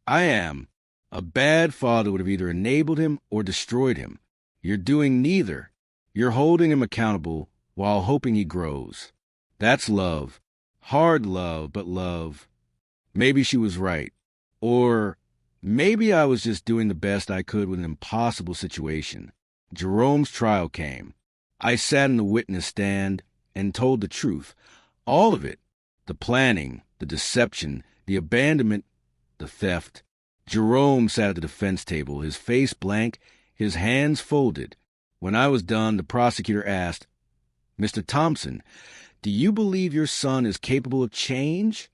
"I am. A bad father would have either enabled him or destroyed him. You're doing neither. You're holding him accountable while hoping he grows. That's love. Hard love, but love." Maybe she was right. Or maybe I was just doing the best I could with an impossible situation. Jerome's trial came. I sat in the witness stand and told the truth. All of it. The planning, the deception, the abandonment, the theft. Jerome sat at the defense table, his face blank, his hands folded. When I was done, the prosecutor asked, "Mr. Thompson, do you believe your son is capable of change?"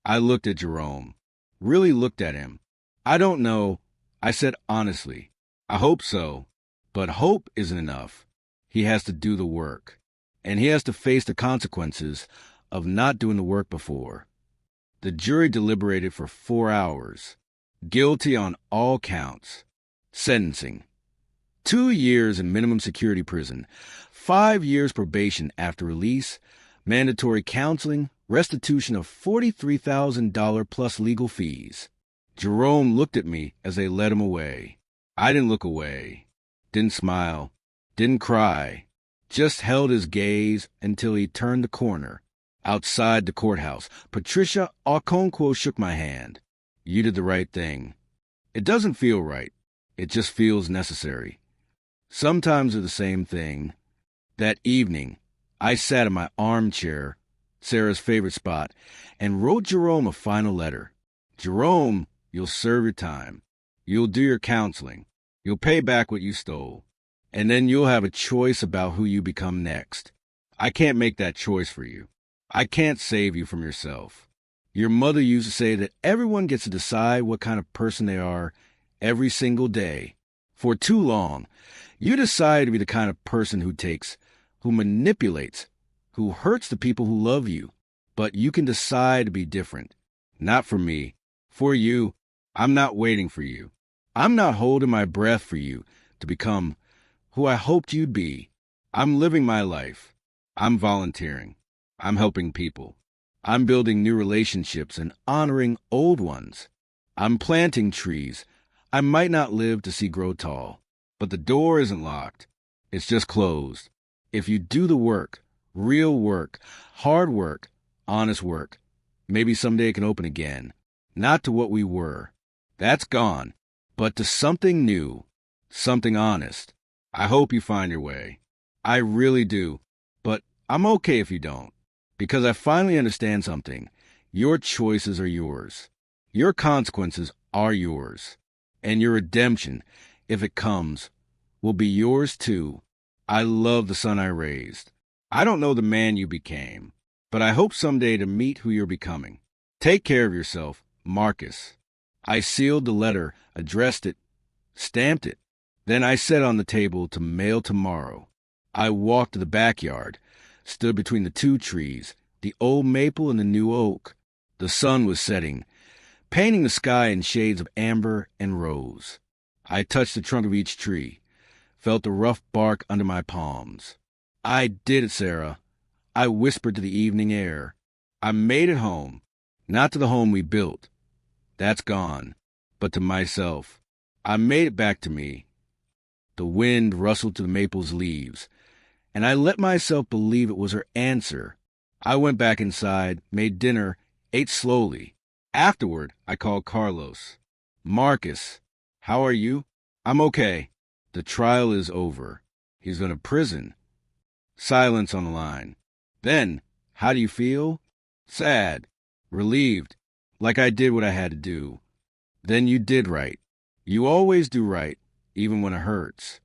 I looked at Jerome, really looked at him. "I don't know," I said honestly. "I hope so. But hope isn't enough. He has to do the work. And he has to face the consequences of not doing the work before." The jury deliberated for 4 hours. Guilty on all counts. Sentencing: 2 years in minimum security prison, 5 years probation after release, mandatory counseling, restitution of $43,000 plus legal fees. Jerome looked at me as they led him away. I didn't look away, didn't smile, didn't cry, just held his gaze until he turned the corner. Outside the courthouse, Patricia Okonkwo shook my hand. "You did the right thing." It doesn't feel right. It just feels necessary. Sometimes they're the same thing. That evening, I sat in my armchair, Sarah's favorite spot, and wrote Jerome a final letter. "Jerome, you'll serve your time. You'll do your counseling. You'll pay back what you stole. And then you'll have a choice about who you become next. I can't make that choice for you. I can't save you from yourself. Your mother used to say that everyone gets to decide what kind of person they are every single day. For too long, you decided to be the kind of person who takes, who manipulates, who hurts the people who love you. But you can decide to be different. Not for me. For you, I'm not waiting for you. I'm not holding my breath for you to become who I hoped you'd be. I'm living my life. I'm volunteering. I'm helping people. I'm building new relationships and honoring old ones. I'm planting trees I might not live to see grow tall. But the door isn't locked. It's just closed. If you do the work, real work, hard work, honest work, maybe someday it can open again. Not to what we were. That's gone. But to something new, something honest. I hope you find your way. I really do. But I'm okay if you don't. Because I finally understand something. Your choices are yours. Your consequences are yours. And your redemption, if it comes, will be yours too. I love the son I raised. I don't know the man you became, but I hope someday to meet who you're becoming. Take care of yourself, Marcus. I sealed the letter, addressed it, stamped it. Then I set on the table to mail tomorrow. I walked to the backyard, stood between the two trees, the old maple and the new oak. The sun was setting, painting the sky in shades of amber and rose. I touched the trunk of each tree, felt the rough bark under my palms. I did it, Sarah. I whispered to the evening air. I made it home, not to the home we built. That's gone, but to myself. I made it back to me. The wind rustled to the maple's leaves, and I let myself believe it was her answer. I went back inside, made dinner, ate slowly. Afterward, I called Carlos. Marcus, how are you? I'm okay. The trial is over. He's going to prison. Silence on the line. Then, how do you feel? Sad. Relieved. Like I did what I had to do. Then you did right. You always do right, even when it hurts.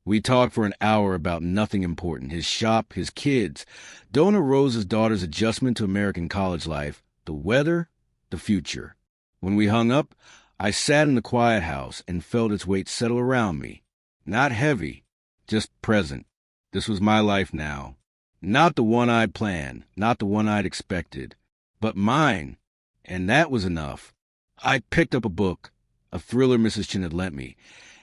We talked for an hour about nothing important. His shop, his kids, Donna Rose's daughter's adjustment to American college life, the weather, the future. When we hung up, I sat in the quiet house and felt its weight settle around me. Not heavy, just present. This was my life now. Not the one I'd planned, not the one I'd expected, but mine. And that was enough. I picked up a book, a thriller Mrs. Chin had lent me,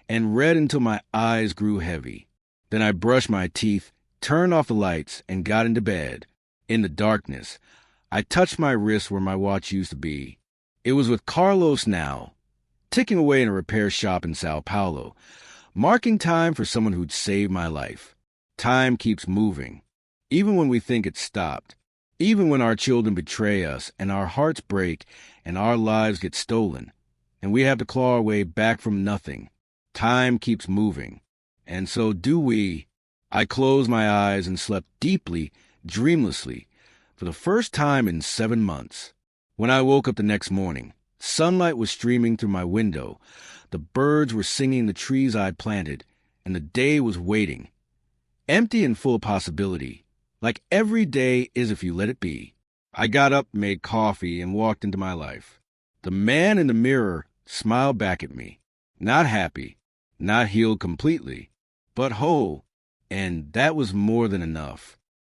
and read until my eyes grew heavy. Then I brushed my teeth, turned off the lights, and got into bed. In the darkness, I touched my wrist where my watch used to be. It was with Carlos now, ticking away in a repair shop in Sao Paulo, marking time for someone who'd saved my life. Time keeps moving, even when we think it's stopped, even when our children betray us and our hearts break and our lives get stolen, and we have to claw our way back from nothing. Time keeps moving, and so do we. I closed my eyes and slept deeply, dreamlessly, for the first time in 7 months. When I woke up the next morning, sunlight was streaming through my window, the birds were singing the trees I'd planted, and the day was waiting. Empty and full of possibility, like every day is if you let it be. I got up, made coffee, and walked into my life. The man in the mirror smiled back at me, not happy, not healed completely, but whole, and that was more than enough.